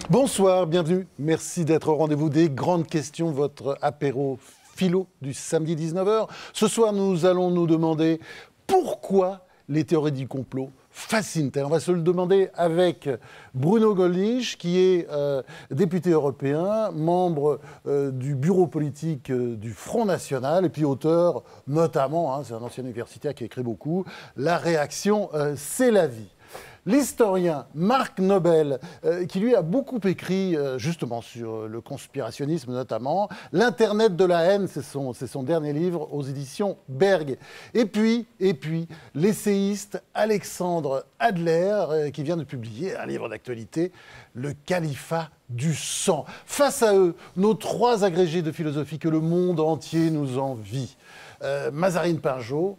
Bonsoir, bienvenue. Merci d'être au rendez-vous des grandes questions, votre apéro philo du samedi 19h. Ce soir, nous allons nous demander pourquoi les théories du complot fascinent-elles. On va se le demander avec Bruno Gollnisch, qui est député européen, membre du bureau politique du Front National, et puis auteur notamment, c'est un ancien universitaire qui a écrit beaucoup, La réaction, c'est la vie. L'historien Marc Nobel, qui lui a beaucoup écrit justement sur le conspirationnisme notamment, L'Internet de la haine, c'est son dernier livre aux éditions Berg. Et puis l'essayiste Alexandre Adler, qui vient de publier un livre d'actualité, Le califat du sang. Face à eux, nos trois agrégés de philosophie que le monde entier nous envie. Mazarine Pinjot,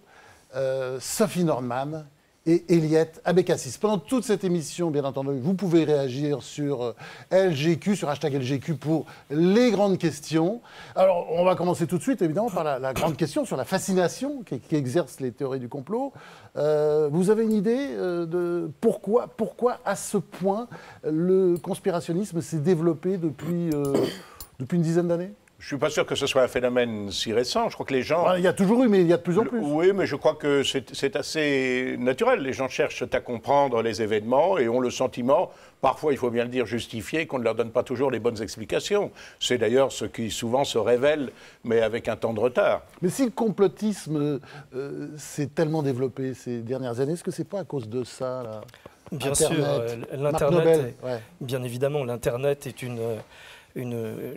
Sophie Norman et Eliette Abécassis. Pendant toute cette émission, bien entendu, vous pouvez réagir sur LGQ, sur hashtag LGQ pour les grandes questions. Alors, on va commencer tout de suite, évidemment, par la grande question sur la fascination qui exercent les théories du complot. Vous avez une idée de pourquoi, à ce point, le conspirationnisme s'est développé depuis une dizaine d'années ? Je ne suis pas sûr que ce soit un phénomène si récent. Je crois que les gens... Il y a toujours eu, mais il y a de plus en plus. Oui, mais je crois que c'est assez naturel. Les gens cherchent à comprendre les événements et ont le sentiment, parfois, il faut bien le dire, justifié, qu'on ne leur donne pas toujours les bonnes explications. C'est d'ailleurs ce qui souvent se révèle, mais avec un temps de retard. Mais si le complotisme s'est tellement développé ces dernières années, est-ce que ce n'est pas à cause de ça, là ? Bien Internet, sûr, l'Internet, ouais. Bien évidemment, l'Internet est une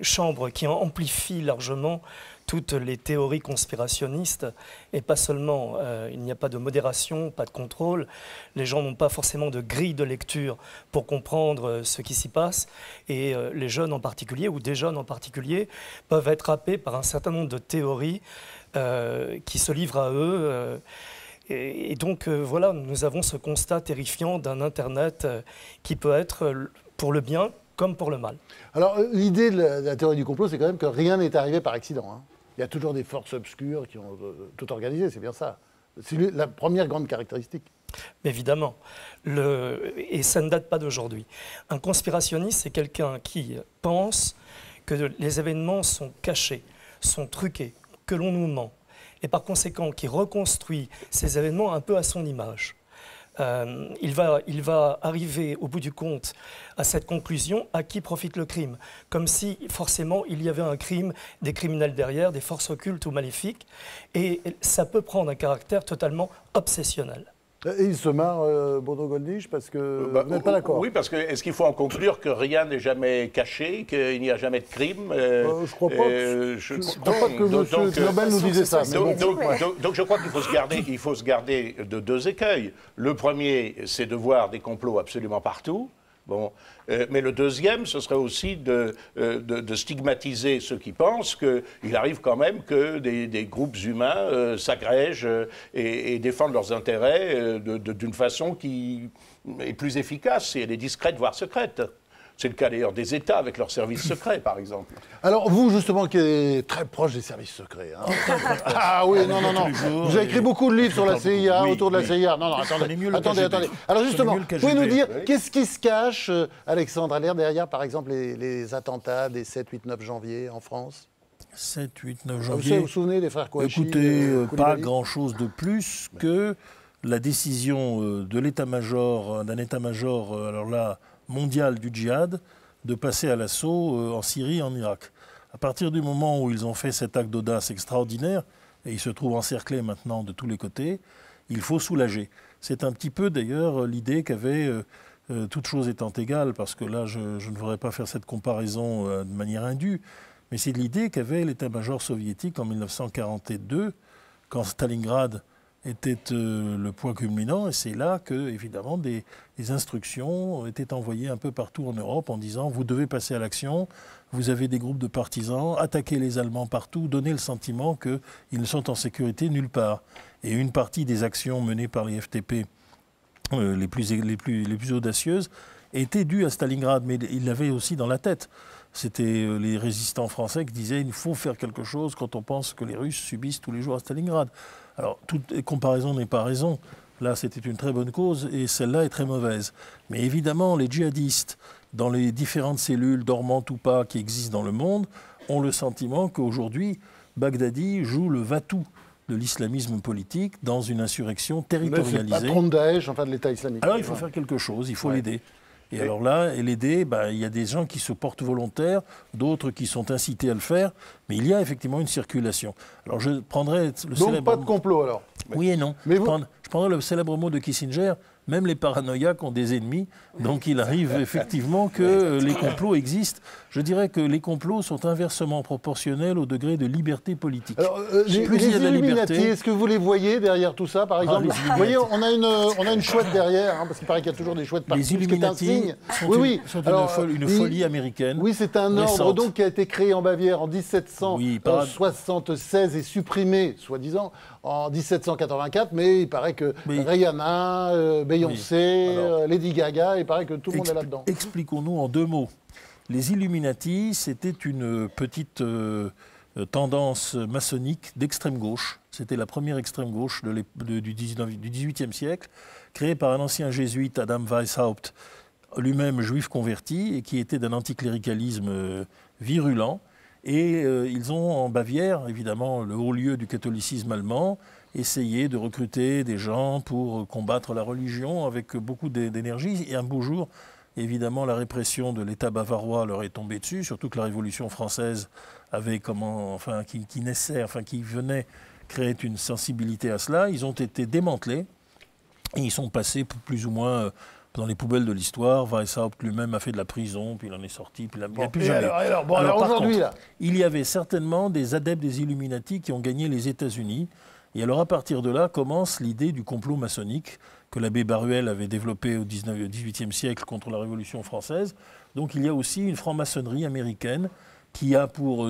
chambre qui amplifie largement toutes les théories conspirationnistes, et pas seulement. Il n'y a pas de modération, pas de contrôle. Les gens n'ont pas forcément de grille de lecture pour comprendre ce qui s'y passe. Et les jeunes en particulier, ou des jeunes en particulier, peuvent être happés par un certain nombre de théories qui se livrent à eux. Et donc, voilà, nous avons ce constat terrifiant d'un Internet qui peut être pour le bien comme pour le mal. Alors, l'idée de la théorie du complot, c'est quand même que rien n'est arrivé par accident. Hein. Il y a toujours des forces obscures qui ont tout organisé, c'est bien ça. C'est la première grande caractéristique. Évidemment. Et ça ne date pas d'aujourd'hui. Un conspirationniste, c'est quelqu'un qui pense que les événements sont cachés, sont truqués, que l'on nous ment. Et par conséquent, qui reconstruit ces événements un peu à son image. Il va arriver au bout du compte à cette conclusion à qui profite le crime, comme si forcément il y avait un crime, des criminels derrière, des forces occultes ou maléfiques, et ça peut prendre un caractère totalement obsessionnel. Et il se marre, Bruno Gollnisch, parce que vous n'êtes pas d'accord. Oui, parce que est-ce qu'il faut en conclure que rien n'est jamais caché, qu'il n'y a jamais de crime je ne crois pas. Je ne crois pas que M. Nobel nous disait ça. Donc je crois qu'il faut se garder de deux écueils. Le premier, c'est de voir des complots absolument partout. Bon. Mais le deuxième, ce serait aussi de stigmatiser ceux qui pensent qu'il arrive quand même que des groupes humains s'agrègent et défendent leurs intérêts d'une façon qui est plus efficace, et elle est discrète, voire secrète. C'est le cas d'ailleurs des États avec leurs services secrets, par exemple. Alors vous, justement, qui êtes très proche des services secrets. Hein. Ah oui, non. Vous avez écrit beaucoup de livres sur la CIA, autour de la CIA. Non, attendez. Alors justement, vous pouvez nous dire, qu'est-ce qui se cache, Alexandre Adler, derrière, par exemple, les attentats des 7, 8, 9 janvier en France ? 7, 8, 9 janvier. Vous vous souvenez des frères Kouachi? Écoutez, pas grand-chose de plus que la décision de l'état-major, d'un état-major, alors là, mondial du djihad, de passer à l'assaut en Syrie et en Irak. À partir du moment où ils ont fait cet acte d'audace extraordinaire, et ils se trouvent encerclés maintenant de tous les côtés, il faut soulager. C'est un petit peu d'ailleurs l'idée qu'avait, toute chose étant égale, parce que là je ne voudrais pas faire cette comparaison de manière indue, mais c'est l'idée qu'avait l'état-major soviétique en 1942, quand Stalingrad était le point culminant, et c'est là que, évidemment, des instructions étaient envoyées un peu partout en Europe en disant « vous devez passer à l'action, vous avez des groupes de partisans, attaquez les Allemands partout, donnez le sentiment qu'ils ne sont en sécurité nulle part ». Et une partie des actions menées par les FTP les plus audacieuses étaient dues à Stalingrad, mais il l'avait aussi dans la tête. C'était les résistants français qui disaient « il faut faire quelque chose quand on pense que les Russes subissent tous les jours à Stalingrad ». Alors, toute comparaison n'est pas raison. Là, c'était une très bonne cause et celle-là est très mauvaise. Mais évidemment, les djihadistes dans les différentes cellules, dormantes ou pas, qui existent dans le monde, ont le sentiment qu'aujourd'hui, Baghdadi joue le va-tout de l'islamisme politique dans une insurrection territorialisée. C'est le patron de Daesh, enfin de l'État islamique. Alors il faut faire quelque chose, il faut l'aider. Et alors là, l'aider, il y a des gens qui se portent volontaires, d'autres qui sont incités à le faire, mais il y a effectivement une circulation. Alors je prendrai le Donc célèbre... pas de complot alors. Oui et non. Mais je prendrai le célèbre mot de Kissinger, même les paranoïaques ont des ennemis, donc il arrive effectivement que les complots existent. Je dirais que les complots sont inversement proportionnels au degré de liberté politique. Alors, Plus les il y a de la Illuminati, liberté... est-ce que vous les voyez derrière tout ça, par exemple? Vous voyez, on a une chouette derrière, parce qu'il paraît qu'il y a toujours des chouettes partout. Les Illuminati sont une folie américaine. Oui, c'est un ordre donc, qui a été créé en Bavière en 1776 et supprimé, soi-disant, en 1784, mais il paraît que Rihanna, Beyoncé, Lady Gaga, il paraît que tout le monde est là-dedans. Expliquons-nous en 2 mots. Les Illuminati, c'était une petite tendance maçonnique d'extrême gauche. C'était la première extrême gauche du XVIIIe siècle, créée par un ancien jésuite, Adam Weishaupt, lui-même juif converti, et qui était d'un anticléricalisme virulent. Et ils ont, en Bavière, évidemment, le haut lieu du catholicisme allemand, essayé de recruter des gens pour combattre la religion avec beaucoup d'énergie. Et un beau jour, évidemment, la répression de l'État bavarois leur est tombée dessus, surtout que la Révolution française avait qui venait créer une sensibilité à cela. Ils ont été démantelés et ils sont passés plus ou moins dans les poubelles de l'histoire. Weishaupt lui-même a fait de la prison, puis il en est sorti, puis il n'a plus jamais. Alors aujourd'hui, là, il y avait certainement des adeptes des Illuminati qui ont gagné les États-Unis. Et alors, à partir de là, commence l'idée du complot maçonnique que l'abbé Baruel avait développé au XVIIIe siècle contre la Révolution française. Donc, il y a aussi une franc-maçonnerie américaine qui a pour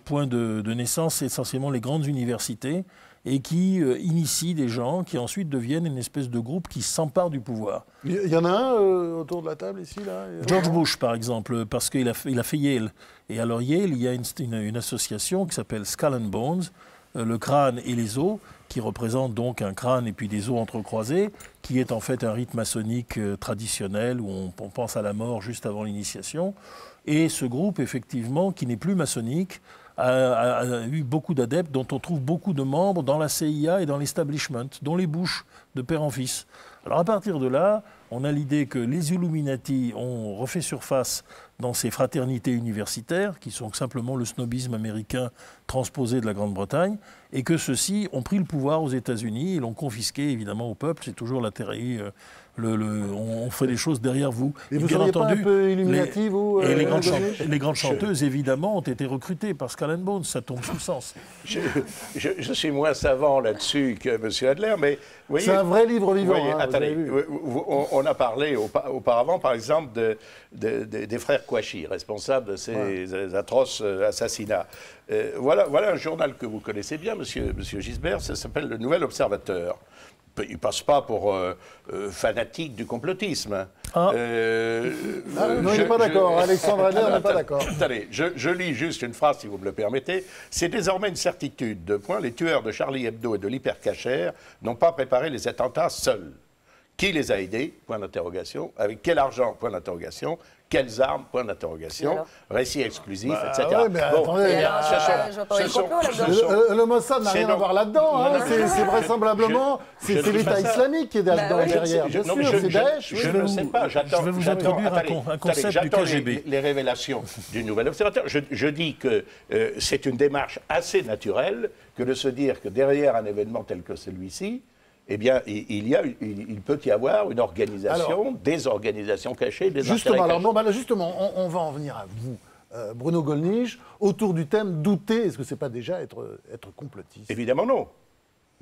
point de naissance essentiellement les grandes universités et qui initie des gens qui ensuite deviennent une espèce de groupe qui s'empare du pouvoir. Il y en a un autour de la table ici, là? George Bush, par exemple, parce qu'il a fait Yale. Et alors Yale, il y a une association qui s'appelle Skull and Bones, le crâne et les os, qui représente donc un crâne et puis des os entrecroisés, qui est en fait un rite maçonnique traditionnel où on pense à la mort juste avant l'initiation. Et ce groupe, effectivement, qui n'est plus maçonnique, a eu beaucoup d'adeptes, dont on trouve beaucoup de membres dans la CIA et dans l'establishment, dont les Bush, de père en fils. Alors à partir de là, on a l'idée que les Illuminati ont refait surface dans ces fraternités universitaires, qui sont simplement le snobisme américain transposé de la Grande-Bretagne, et que ceux-ci ont pris le pouvoir aux États-Unis et l'ont confisqué évidemment au peuple. C'est toujours la théorie, on fait des choses derrière vous. Et vous seriez pas un peu Illuminati, vous et les grandes chanteuses, évidemment, ont été recrutées par Skull and Bones, ça tombe sous le sens. Je suis moins savant là-dessus que M. Adler, mais... C'est un vrai livre vivant. Voyez, attendez, on a parlé auparavant, par exemple, des frères Kouachi, responsables de ces atroces assassinats. Voilà un journal que vous connaissez bien, monsieur Gisbert, ça s'appelle Le Nouvel Observateur. Il ne passe pas pour fanatique du complotisme. Non, il n'est pas d'accord. Alexandre Adler n'est pas d'accord. Attendez, je lis juste une phrase, si vous me le permettez. C'est désormais une certitude. Les tueurs de Charlie Hebdo et de l'Hypercacher n'ont pas préparé les attentats seuls. Qui les a aidés? Point d'interrogation. Avec quel argent? Point d'interrogation. Quelles armes? Point d'interrogation. Récit exclusif, etc. Ouais, mais attendez, le Mossad n'a rien à voir là-dedans. Hein. C'est vraisemblablement c'est l'État islamique qui est là-dedans derrière. Bien sûr, c'est Daesh. Je ne sais pas. Je vais vous introduire un concept du KGB. Les révélations du Nouvel Observateur. Je dis que c'est une démarche assez naturelle que de se dire que derrière un événement tel que celui-ci, eh bien, il peut y avoir une organisation, des organisations cachées, des intérêts cachés. Justement, on va en venir à vous, Bruno Gollnisch, autour du thème douter. Est-ce que ce n'est pas déjà être complotiste? Évidemment non.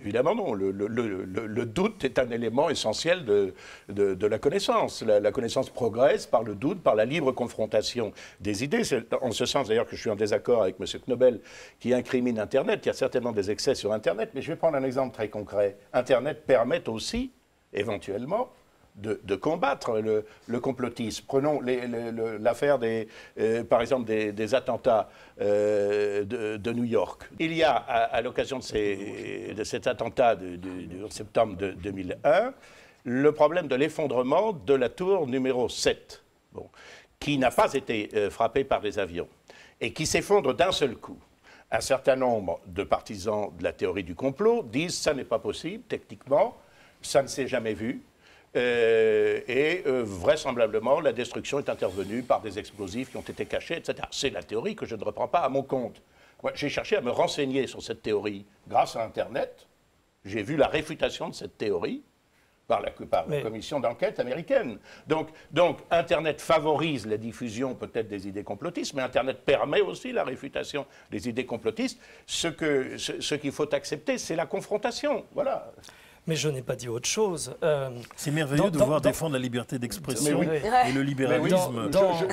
Évidemment non. Le doute est un élément essentiel de la connaissance. La connaissance progresse par le doute, par la libre confrontation des idées. C'est en ce sens d'ailleurs que je suis en désaccord avec M. Knobel qui incrimine Internet. Il y a certainement des excès sur Internet, mais je vais prendre un exemple très concret. Internet permet aussi, éventuellement, de combattre le complotisme. Prenons l'affaire par exemple des attentats de New York. Il y a, à l'occasion de cet attentat du 11 septembre 2001, le problème de l'effondrement de la tour numéro 7, bon, qui n'a pas été frappée par des avions et qui s'effondre d'un seul coup. Un certain nombre de partisans de la théorie du complot disent ça n'est pas possible, techniquement, ça ne s'est jamais vu. Vraisemblablement, la destruction est intervenue par des explosifs qui ont été cachés, etc. C'est la théorie que je ne reprends pas à mon compte. J'ai cherché à me renseigner sur cette théorie grâce à Internet. J'ai vu la réfutation de cette théorie par la commission d'enquête américaine. Donc, Internet favorise la diffusion peut-être des idées complotistes, mais Internet permet aussi la réfutation des idées complotistes. Ce qu'il faut accepter, c'est la confrontation. Voilà. Mais je n'ai pas dit autre chose. C'est merveilleux de voir défendre la liberté d'expression et le libéralisme.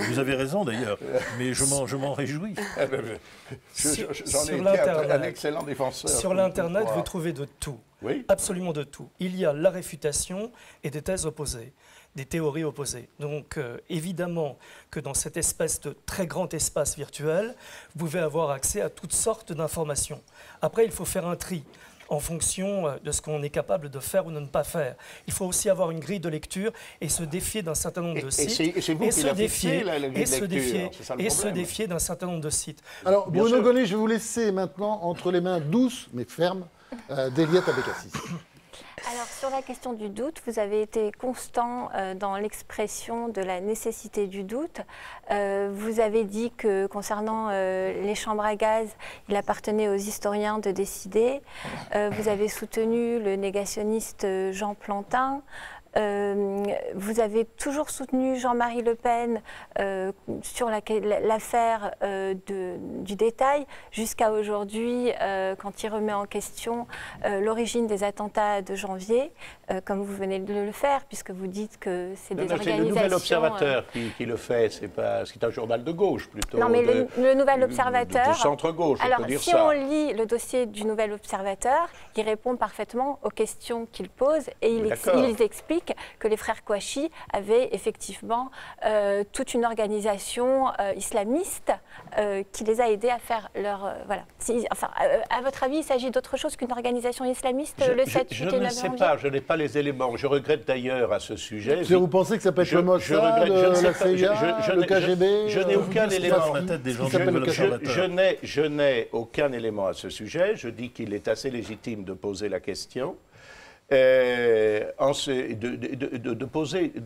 Vous avez raison d'ailleurs, mais je m'en réjouis. J'en ai été un excellent défenseur. Sur l'Internet, vous trouvez de tout. Oui. Absolument de tout. Il y a la réfutation et des thèses opposées, des théories opposées. Donc évidemment que dans cette espèce de très grand espace virtuel, vous pouvez avoir accès à toutes sortes d'informations. Après, il faut faire un tri en fonction de ce qu'on est capable de faire ou de ne pas faire. Il faut aussi avoir une grille de lecture et se défier d'un certain nombre de sites. Et c'est vous qui l'avez fixé, la grille de lecture. Et se défier d'un certain nombre de sites. Alors, Bruno Gonet, je vais vous laisser maintenant entre les mains douces mais fermes d'Eliette Abécassis. Alors, sur la question du doute, vous avez été constant dans l'expression de la nécessité du doute. Vous avez dit que concernant les chambres à gaz, il appartenait aux historiens de décider. Vous avez soutenu le négationniste Jean Plantin. Vous avez toujours soutenu Jean-Marie Le Pen sur l'affaire du détail, jusqu'à aujourd'hui, quand il remet en question l'origine des attentats de janvier, comme vous venez de le faire, puisque vous dites que c'est des organisations... C'est le Nouvel Observateur qui le fait, c'est un journal de gauche plutôt. Non, mais le Nouvel Observateur... Du centre-gauche, on peut dire ça. Alors, si on lit le dossier du Nouvel Observateur, il répond parfaitement aux questions qu'il pose et il explique que les frères Kouachi avaient effectivement toute une organisation islamiste qui les a aidés à faire leur... voilà. À votre avis, il s'agit d'autre chose qu'une organisation islamiste, le 7, 8 et 9 Je ne sais pas, je n'ai pas les éléments. Je regrette d'ailleurs à ce sujet... Vous pensez que ça peut être le Mossad, la CIA, le KGB... Je n'ai aucun élément. Je n'ai aucun élément à ce sujet. Je dis qu'il est assez légitime de poser la question. De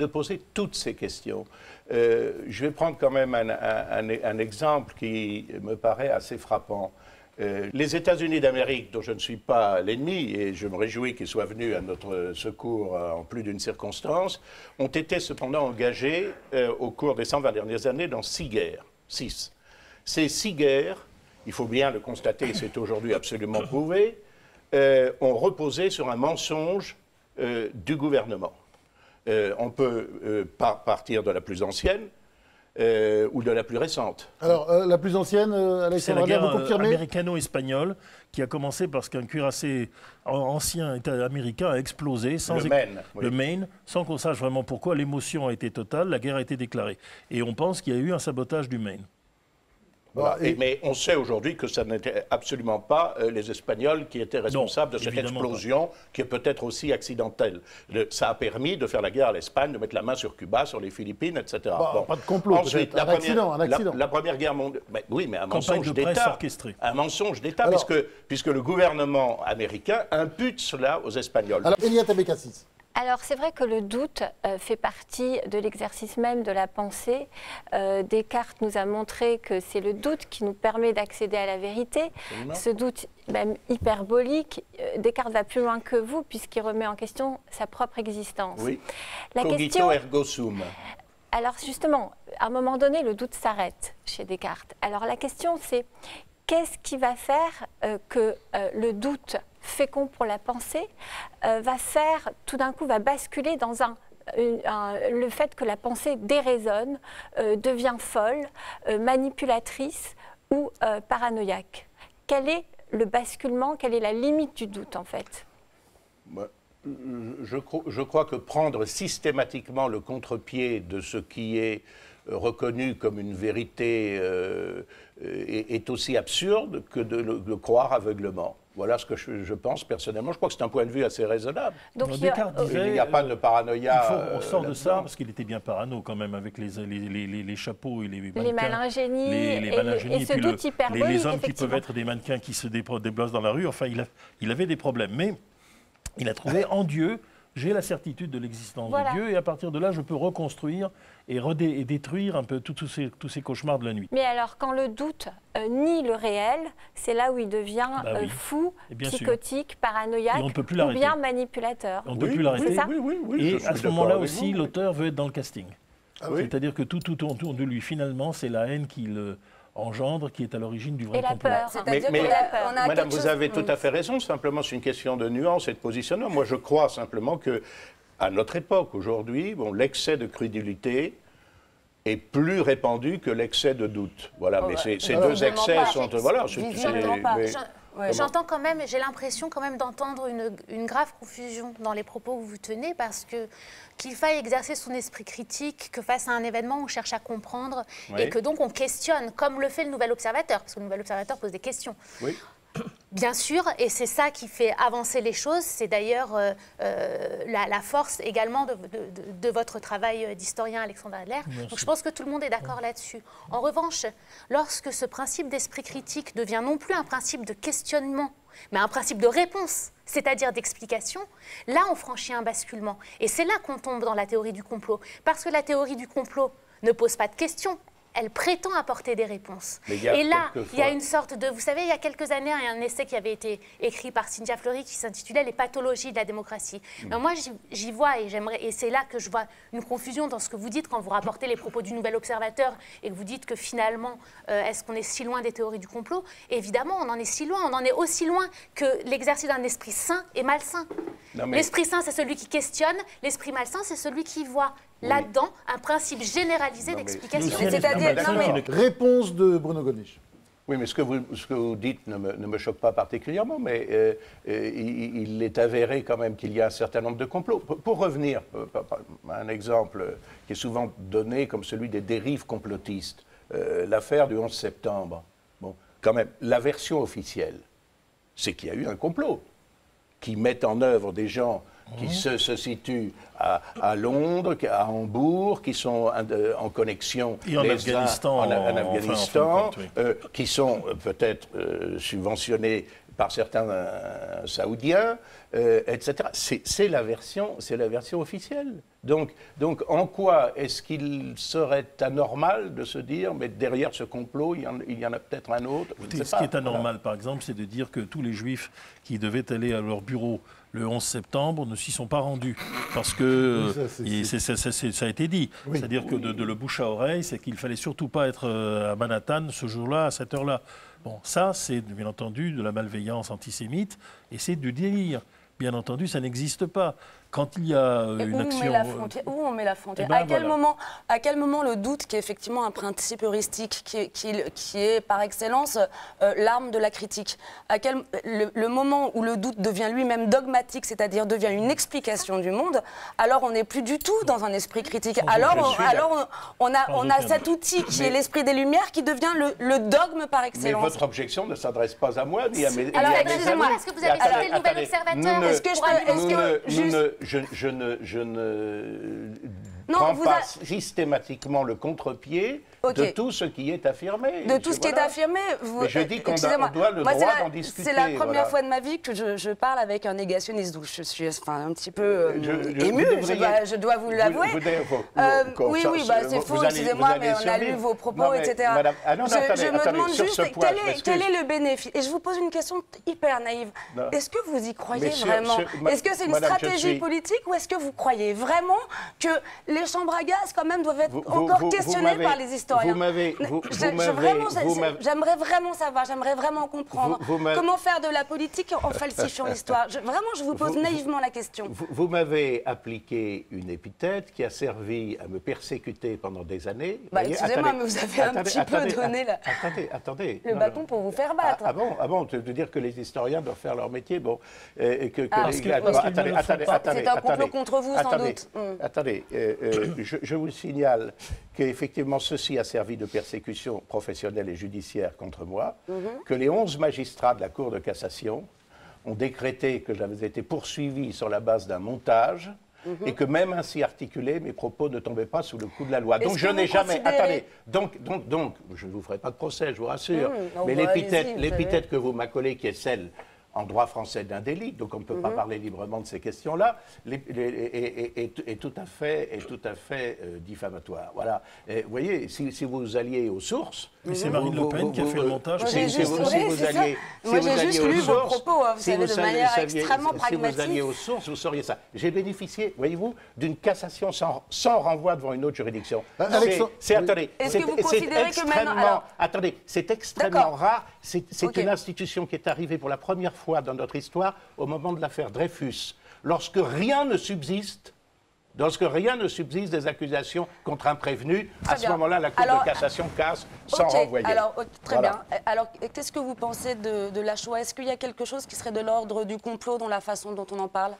poser toutes ces questions. Je vais prendre quand même un exemple qui me paraît assez frappant. Les États-Unis d'Amérique, dont je ne suis pas l'ennemi, et je me réjouis qu'ils soient venus à notre secours en plus d'une circonstance, ont été cependant engagés au cours des 120 dernières années dans 6 guerres. 6. Ces 6 guerres, il faut bien le constater, c'est aujourd'hui absolument prouvé, ont reposé sur un mensonge du gouvernement. On peut partir de la plus ancienne ou de la plus récente. Alors, la plus ancienne, Alexandre, c'est la guerre vous confirmez ? américano-espagnole qui a commencé parce qu'un cuirassé ancien État américain a explosé le Maine, sans qu'on sache vraiment pourquoi. L'émotion a été totale, la guerre a été déclarée. Et on pense qu'il y a eu un sabotage du Maine. Voilà. Mais on sait aujourd'hui que ce n'était absolument pas les Espagnols qui étaient responsables de cette explosion, qui est peut-être aussi accidentelle. Ça a permis de faire la guerre à l'Espagne, de mettre la main sur Cuba, sur les Philippines, etc. Pas de complot, ensuite, un accident. La Première Guerre mondiale... Oui, mais un mensonge d'État. Un mensonge d'État, puisque le gouvernement américain impute cela aux Espagnols. Alors, Eliette Abécassis. Alors c'est vrai que le doute fait partie de l'exercice même de la pensée. Descartes nous a montré que c'est le doute qui nous permet d'accéder à la vérité. Absolument. Ce doute même hyperbolique, Descartes va plus loin que vous puisqu'il remet en question sa propre existence. Oui, cogito ergo sum. Alors justement, à un moment donné, le doute s'arrête chez Descartes. Alors la question c'est, qu'est-ce qui va faire que le doute fécond pour la pensée va faire, tout d'un coup, va basculer dans le fait que la pensée déraisonne, devient folle, manipulatrice ou paranoïaque. Quel est le basculement, quelle est la limite du doute en fait ? Je crois que prendre systématiquement le contre-pied de ce qui est reconnu comme une vérité est aussi absurde que de le croire aveuglement. Voilà ce que je pense personnellement. Je crois que c'est un point de vue assez raisonnable. Donc, Descartes disait, Il n'y a pas de paranoïa. on sort de ça là-dedans. parce qu'il était bien parano quand même avec les chapeaux et les mannequins. les malingénies Les malingénies, et ce puis doute hyperbolique, les hommes qui effectivement. peuvent être des mannequins qui se déplacent dans la rue. Enfin, il avait des problèmes. Mais il a trouvé en Dieu, j'ai la certitude de l'existence Voilà. de Dieu et à partir de là, je peux reconstruire et détruire un peu tous ces cauchemars de la nuit. Mais alors, quand le doute nie le réel, c'est là où il devient Oui. fou, Et bien sûr. psychotique, paranoïaque Et on ne peut plus ou l'arrêter. bien manipulateur. On ne peut Oui, plus l'arrêter. c'est ça Oui, Et je suis à ce d'accord moment-là avec aussi, vous. l'auteur veut être dans le casting. Ah oui. C'est-à-dire que tout autour de lui, finalement, c'est la haine qu'il engendre qui est à l'origine du vrai Et la complot. peur. C'est-à-dire Mais- qu'on a- on a Madame, quelque vous chose- avez tout à fait raison. Simplement, c'est une question de nuance et de positionnement. Moi, je crois simplement que, à notre époque, aujourd'hui, l'excès de crédulité est plus répandu que l'excès de doute. Voilà, mais ces deux Visiblement excès pas. sont... Voilà, Visiblement pas. mais- Ouais. J'entends quand même, j'ai l'impression quand même d'entendre une grave confusion dans les propos que vous tenez parce que qu'il faille exercer son esprit critique, que face à un événement on cherche à comprendre Oui. et que donc on questionne, comme le fait le Nouvel Observateur, parce que le Nouvel Observateur pose des questions. Oui. Bien sûr, et c'est ça qui fait avancer les choses. C'est d'ailleurs la force également de votre travail d'historien, Alexandre Adler. Donc je pense que tout le monde est d'accord là-dessus. En revanche, lorsque ce principe d'esprit critique devient non plus un principe de questionnement, mais un principe de réponse, c'est-à-dire d'explication, là on franchit un basculement. Et c'est là qu'on tombe dans la théorie du complot. Parce que la théorie du complot ne pose pas de questions. Elle prétend apporter des réponses. Mais il y a Et là, il y a quelquefois- une sorte de... Vous savez, il y a quelques années, il y a un essai qui avait été écrit par Cynthia Fleury qui s'intitulait « Les pathologies de la démocratie ». Ben, moi, j'y vois, et c'est là que je vois une confusion dans ce que vous dites quand vous rapportez les propos du Nouvel Observateur et que vous dites que finalement, est-ce qu'on est si loin des théories du complot? Évidemment, on en est si loin. On en est aussi loin que l'exercice d'un esprit sain et malsain. Non, mais- L'esprit sain, c'est celui qui questionne. L'esprit malsain, c'est celui qui voit là-dedans un principe généralisé Non, mais- d'explication. Le ciel est C'est-à-dire- un non, mais- malsain. Réponse de Bruno Gollnisch. Oui, mais ce que vous dites ne me choque pas particulièrement, mais il est avéré quand même qu'il y a un certain nombre de complots. Pour revenir à un exemple qui est souvent donné comme celui des dérives complotistes, l'affaire du 11 septembre, bon, quand même, la version officielle, c'est qu'il y a eu un complot qui met en œuvre des gens qui se situent à Londres, à Hambourg, qui sont en connexion Et en les uns Afghanistan, en enfin, en Afghanistan, fin de compte, qui sont peut-être subventionnés par certains saoudiens, etc. C'est la version officielle. Donc, en quoi est-ce qu'il serait anormal de se dire, mais derrière ce complot, il y en a peut-être un autre? Je ne sais Ce pas. qui est Voilà. anormal, par exemple, c'est de dire que tous les Juifs qui devaient aller à leur bureau le 11 septembre ne s'y sont pas rendus. Parce que Oui, ça a été dit. Oui. C'est-à-dire que de le bouche à oreille, c'est qu'il ne fallait surtout pas être à Manhattan ce jour-là, à cette heure-là. Bon, ça, c'est bien entendu de la malveillance antisémite et c'est du délire. Bien entendu, ça n'existe pas. Quand il y a Et une où action... on met la frontière, où on met la frontière Eh ben, à quel moment le doute, qui est effectivement un principe heuristique, qui est par excellence l'arme de la critique, le moment où le doute devient lui-même dogmatique, c'est-à-dire devient une explication du monde, alors on n'est plus du tout dans un esprit critique. Alors on a cet outil qui est l'esprit des Lumières qui devient le dogme par Mais excellence. votre objection ne s'adresse pas à moi, ni à mes Alors, ni à mes excusez-moi, amis. est-ce que vous avez cité le Nouvel Observateur? Est-ce que je ne Non, prends vous pas a- systématiquement le contre-pied Ok. de tout ce qui est affirmé. De tout ce qui est Voilà. affirmé, Mais je dis qu'on excusez-moi. doit le Moi, droit c'est d'en discuter, C'est la première voilà. fois de ma vie que je parle avec un négationniste, donc je suis un petit peu Vous émue, devriez- je dois vous l'avouer. Vous- Oui, bah, c'est faux, excusez-moi, mais on a lu vos propos, etc. Je me demande juste quel est le bénéfice. Et je vous pose une question hyper naïve. Non. Est-ce que vous y croyez Mais vraiment Est-ce que c'est une madame, je stratégie suis- politique ou est-ce que vous croyez vraiment que les chambres à gaz, quand même, doivent être Vous- encore vous questionnées m'avez- par les historiens J'aimerais vraiment savoir, j'aimerais vraiment comprendre Vous m'avez- comment faire de la politique en falsifiant l'histoire. Vraiment, je vous pose naïvement la question. Vous m'avez appliqué une épithète qui a servi à me persécuter pendant des années. Bah, Voyez, excusez-moi, attendez, mais vous avez un petit peu donné Attendez. le Non, bâton non. pour vous faire battre. Ah bon, de dire que les historiens doivent faire leur métier, bon, et que Parce les que- gars- parce qu'ils attendez, ne le font attendez, pas. attendez, C'est un complot attendez, contre vous, sans attendez, doute. Attendez, je vous signale qu'effectivement ceci a servi de persécution professionnelle et judiciaire contre moi, que les 11 magistrats de la Cour de cassation ont décrété que j'avais été poursuivi sur la base d'un montage. Et que même ainsi articulé, mes propos ne tombaient pas sous le coup de la loi. Donc je n'ai jamais... Attendez, donc, je ne vous ferai pas de procès, je vous rassure. Mais l'épithète que vous m'accolez, qui est celle en droit français d'un délit, donc on ne peut pas parler librement de ces questions-là, est tout à fait diffamatoire. Voilà. Et vous voyez, si vous alliez aux sources... Mais c'est Marine Le Pen qui a fait le montage. Moi, j'ai juste lu vos propos, vous savez, de manière extrêmement pragmatique. Si vous alliez aux sources, vous sauriez ça. J'ai bénéficié, voyez-vous, d'une cassation sans renvoi devant une autre juridiction. Attendez, est-ce que vous considérez que maintenant... Attendez, c'est extrêmement rare. C'est une institution qui est arrivée pour la première fois dans notre histoire au moment de l'affaire Dreyfus, lorsque rien ne subsiste des accusations contre un prévenu. À ce moment-là, la Cour de cassation casse sans renvoyer. Alors, très bien. Alors, qu'est-ce que vous pensez de la Shoah? Est-ce qu'il y a quelque chose qui serait de l'ordre du complot dans la façon dont on en parle?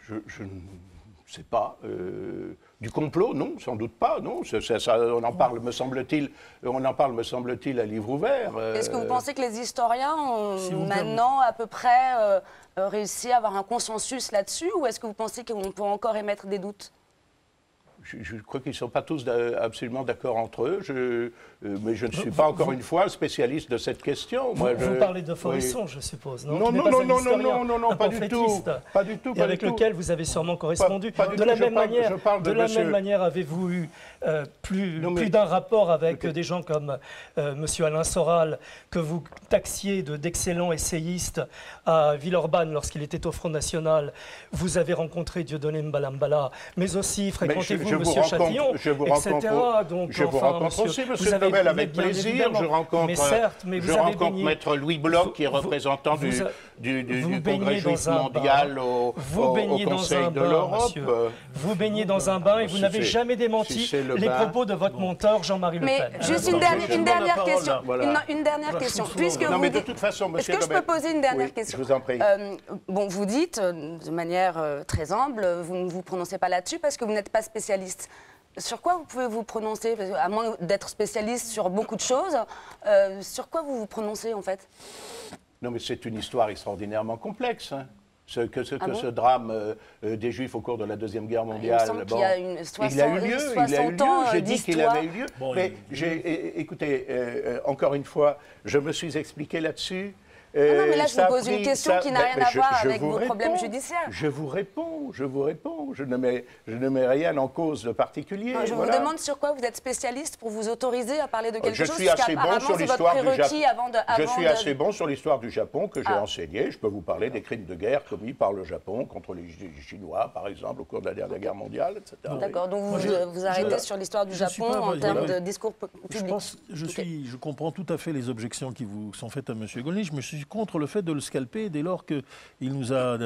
Je ne sais pas. Du complot, non, sans doute pas, non. On en parle, me semble-t-il, à livre ouvert. Est-ce que vous pensez que les historiens ont maintenant à peu près réussi à avoir un consensus là-dessus, ou est-ce que vous pensez qu'on peut encore émettre des doutes? Je crois qu'ils ne sont pas tous absolument d'accord entre eux, mais je ne suis pas, encore une fois, spécialiste de cette question. Vous parlez de Forisson, je suppose, non? Non, pas du tout. Et avec lequel vous avez sûrement correspondu. De la même manière, avez-vous eu plus d'un rapport avec des gens comme M. Alain Soral, que vous taxiez d'excellents essayistes à Villeurbanne lorsqu'il était au Front National. Vous avez rencontré Dieudonné Mbala, mais aussi fréquentez-vous M. Chatillon, etc. Je vous rencontre aussi, M. Nobel, avec plaisir. Je rencontre Maître Louis Bloch, qui est représentant du Congrès juif mondial au Conseil de l'Europe. Vous baignez dans un bain et vous n'avez jamais démenti les propos de votre monteur Jean-Marie Le Pen. Mais juste une dernière question. Une dernière question. Non, mais de toute façon, est-ce que je peux poser une dernière question? Je vous en prie. Bon, vous dites, de manière très humble, vous ne vous prononcez pas là-dessus parce que vous n'êtes pas spécialiste. Sur quoi vous pouvez vous prononcer? À moins d'être spécialiste sur beaucoup de choses, sur quoi vous vous prononcez en fait? Non, mais c'est une histoire extraordinairement complexe. Hein. Ce drame des Juifs au cours de la Deuxième Guerre mondiale, il a eu lieu, j'ai dit qu'il avait eu lieu. Mais écoutez, encore une fois, je me suis expliqué là-dessus. Non, mais là, je vous pose une question qui n'a rien à voir avec vos problèmes judiciaires. Je vous réponds. Je ne mets rien en cause de particulier. Non, je vous demande sur quoi vous êtes spécialiste pour vous autoriser à parler de quelque chose. Je suis assez bon sur l'histoire du Japon. Je suis assez bon sur l'histoire du Japon que j'ai enseigné. Je peux vous parler des crimes de guerre commis par le Japon contre les Chinois, par exemple, au cours de la dernière guerre mondiale, etc. D'accord, donc vous arrêtez sur l'histoire du Japon en termes de discours public. Je comprends tout à fait les objections qui vous sont faites à M. Gollnisch. Je suis contre le fait de le scalper dès lors qu'il nous a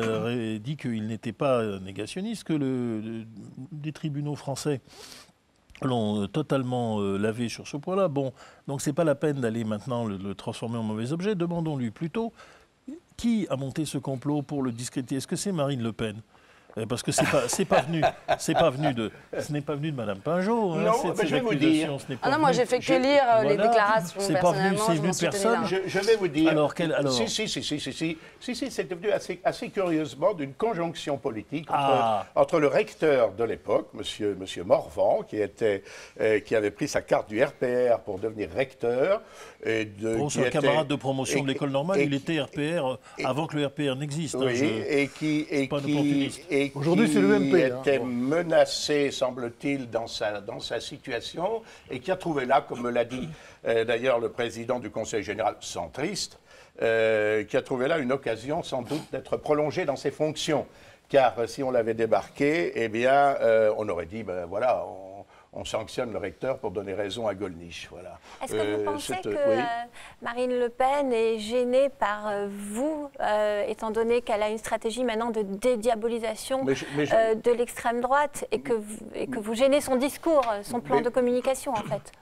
dit qu'il n'était pas négationniste, que des tribunaux français l'ont totalement lavé sur ce point-là. Bon, donc c'est pas la peine d'aller maintenant le transformer en mauvais objet. Demandons-lui plutôt qui a monté ce complot pour le discréditer. Est-ce que c'est Marine Le Pen ? Parce que ce n'est pas venu de Mme Pinjot. Non, mais je vais vous dire. Moi j'ai fait que lire les déclarations. C'est venu de personne. Je vais vous dire. Alors. Si, c'est devenu assez curieusement d'une conjonction politique entre le recteur de l'époque, Monsieur Morvan, qui avait pris sa carte du RPR pour devenir recteur. C'est un camarade de promotion de l'école normale. Il était RPR avant que le RPR n'existe. Aujourd'hui, c'est l'UMP. Qui était menacé, semble-t-il, dans sa situation et qui a trouvé là, comme me l'a dit d'ailleurs le président du Conseil général centriste, qui a trouvé là une occasion sans doute d'être prolongé dans ses fonctions. Car si on l'avait débarqué, eh bien, on aurait dit, ben voilà, on sanctionne le recteur pour donner raison à Gollnisch. Voilà. Est-ce que vous pensez que Marine Le Pen est gênée par vous, étant donné qu'elle a une stratégie maintenant de dédiabolisation de l'extrême droite et que vous gênez son discours, son plan de communication en fait?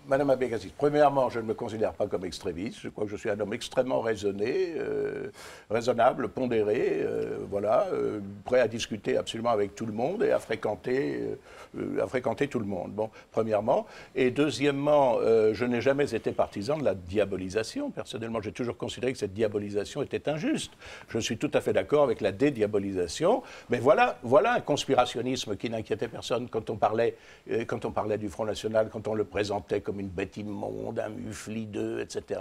Madame Abégasis, premièrement, je ne me considère pas comme extrémiste. Je crois que je suis un homme extrêmement raisonné, raisonnable, pondéré, prêt à discuter absolument avec tout le monde et à fréquenter tout le monde. Bon, premièrement. Et deuxièmement, je n'ai jamais été partisan de la diabolisation. Personnellement, j'ai toujours considéré que cette diabolisation était injuste. Je suis tout à fait d'accord avec la dédiabolisation. Mais voilà un conspirationnisme qui n'inquiétait personne quand on parlait du Front National, quand on le présentait comme une bête immonde, un mufle hideux, etc.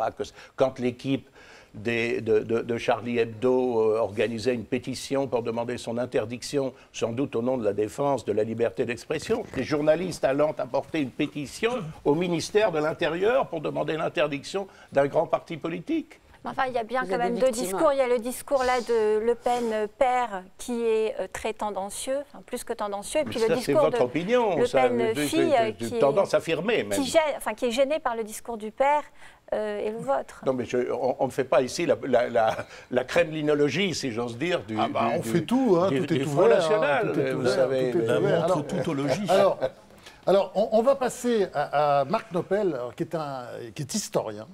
Quand l'équipe de Charlie Hebdo organisait une pétition pour demander son interdiction, sans doute au nom de la défense de la liberté d'expression, les journalistes allant apporter une pétition au ministère de l'Intérieur pour demander l'interdiction d'un grand parti politique. Enfin, il y a bien quand même deux discours. Il y a le discours là de Le Pen père qui est très tendancieux, enfin plus que tendancieux, et puis le discours de opinion, Le Pen fille qui est tendance affirmée même. Qui est gêné par le discours du père et le vôtre. Non mais on ne fait pas ici la kremlinologie, si j'ose dire, on fait tout, hein, tout est Front ouvert, National. tout est Vous ouvert, savez, tout est la ouvert. montre tautologie. Alors, on va passer à Marc Noppel, qui est historien,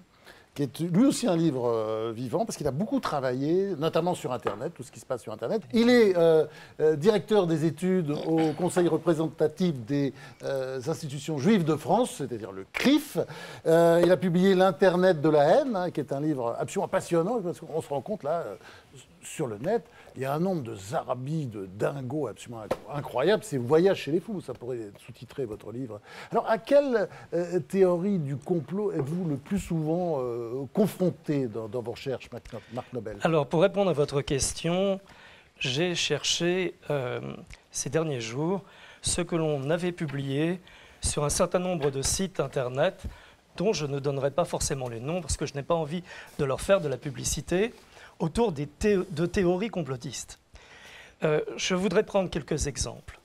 qui est lui aussi un livre vivant, parce qu'il a beaucoup travaillé, notamment sur Internet, tout ce qui se passe sur Internet. Il est directeur des études au Conseil représentatif des institutions juives de France, c'est-à-dire le CRIF. Il a publié L'Internet de la haine, qui est un livre absolument passionnant, parce qu'on se rend compte là, sur le net, il y a un nombre de zarabis, de dingos absolument incroyable. C'est Voyage chez les fous, ça pourrait sous-titrer votre livre. Alors, à quelle théorie du complot êtes-vous le plus souvent confronté dans vos recherches, Marc Noppel? Alors, pour répondre à votre question, j'ai cherché ces derniers jours ce que l'on avait publié sur un certain nombre de sites Internet dont je ne donnerai pas forcément les noms parce que je n'ai pas envie de leur faire de la publicité, autour de théories complotistes. Je voudrais prendre quelques exemples.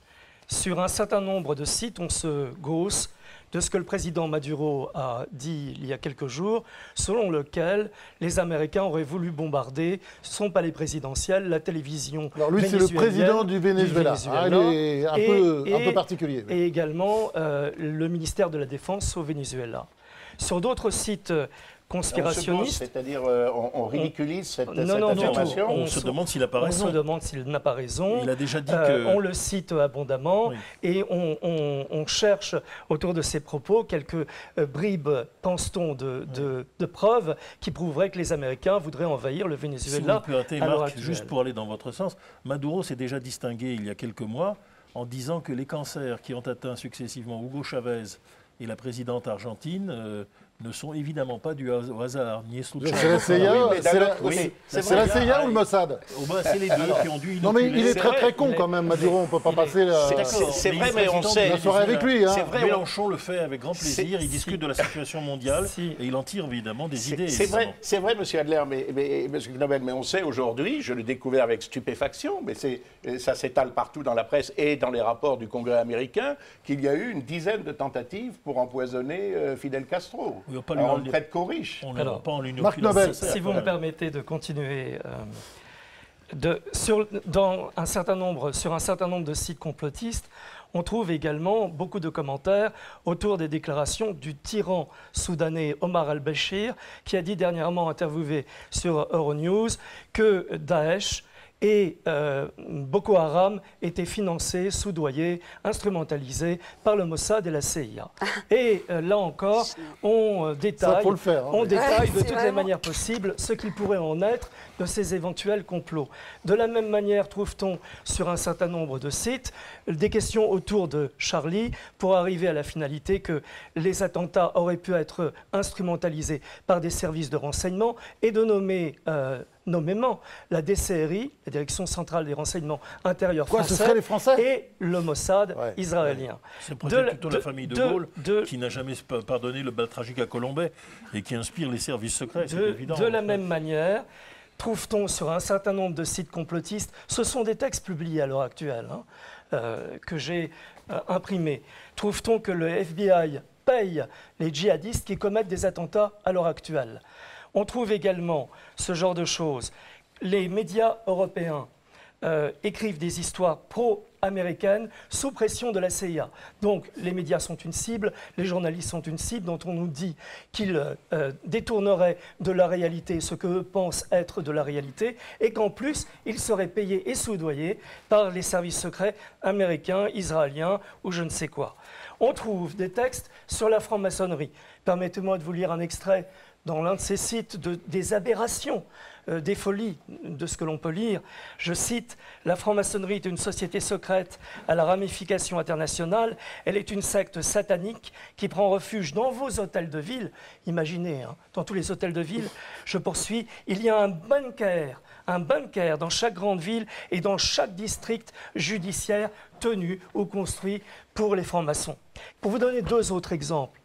Sur un certain nombre de sites, on se gausse de ce que le président Maduro a dit il y a quelques jours, selon lequel les Américains auraient voulu bombarder son palais présidentiel, la télévision vénézuélienne. Alors lui, c'est le président du Venezuela. Il est un peu particulier. Et également le ministère de la Défense au Venezuela. Sur d'autres sites conspirationnistes. C'est-à-dire, on ridiculise cette affirmation. On se demande s'il n'a pas raison. On se demande s'il n'a pas raison. Il a déjà dit que... On le cite abondamment et on cherche autour de ses propos quelques bribes, pense-t-on, de preuves qui prouveraient que les Américains voudraient envahir le Venezuela. Si vous me permettez, Marc, juste pour aller dans votre sens, Maduro s'est déjà distingué il y a quelques mois en disant que les cancers qui ont atteint successivement Hugo Chavez et la présidente argentine ne sont évidemment pas dus au hasard, ni C'est la CIA, c'est la CIA ou le Mossad? C'est les deux qui ont dû inoculer. Non mais il est très con quand même, Maduro, on ne peut pas passer... C'est vrai, mais on sait... La soirée avec lui. C'est vrai, Mélenchon le fait avec grand plaisir, il discute de la situation mondiale et il en tire évidemment des idées. C'est vrai, M. Adler, mais M. Knobel, mais on sait aujourd'hui, je l'ai découvert avec stupéfaction, mais ça s'étale partout dans la presse et dans les rapports du Congrès américain, qu'il y a eu une dizaine de tentatives pour empoisonner Fidel Castro. On ne prête qu'aux riches. On n'a pas en l'union. Marc Noppel, si vous me permettez de continuer, sur un certain nombre de sites complotistes, on trouve également beaucoup de commentaires autour des déclarations du tyran soudanais Omar al-Béchir, qui a dit dernièrement, interviewé sur Euronews, que Daesh et Boko Haram étaient financés, soudoyés, instrumentalisés par le Mossad et la CIA. Et là encore, on détaille, de toutes les manières possibles ce qu'il pourrait en être de ces éventuels complots. De la même manière, trouve-t-on sur un certain nombre de sites des questions autour de Charlie pour arriver à la finalité que les attentats auraient pu être instrumentalisés par des services de renseignement et de nommer nommément la DCRI, la Direction centrale des renseignements intérieurs français, ce serait les Français et le Mossad israélien. C'est plutôt la famille de Gaulle qui n'a jamais pardonné le bal tragique à Colombey et qui inspire les services secrets, c'est évident. De la même manière, trouve-t-on sur un certain nombre de sites complotistes, ce sont des textes publiés à l'heure actuelle, que j'ai imprimés, trouve-t-on que le FBI paye les djihadistes qui commettent des attentats à l'heure actuelle. On trouve également ce genre de choses. Les médias européens écrivent des histoires pro-américaines sous pression de la CIA. Donc les médias sont une cible, les journalistes sont une cible dont on nous dit qu'ils détourneraient de la réalité ce qu'eux pensent être de la réalité et qu'en plus ils seraient payés et soudoyés par les services secrets américains, israéliens ou je ne sais quoi. On trouve des textes sur la franc-maçonnerie. Permettez-moi de vous lire un extrait dans l'un de ces sites des aberrations, des folies de ce que l'on peut lire. Je cite, « La franc-maçonnerie est une société secrète à la ramification internationale. Elle est une secte satanique qui prend refuge dans vos hôtels de ville. » Imaginez, hein, dans tous les hôtels de ville, je poursuis, il y a un bunker dans chaque grande ville et dans chaque district judiciaire tenu ou construit pour les francs-maçons. Pour vous donner 2 autres exemples,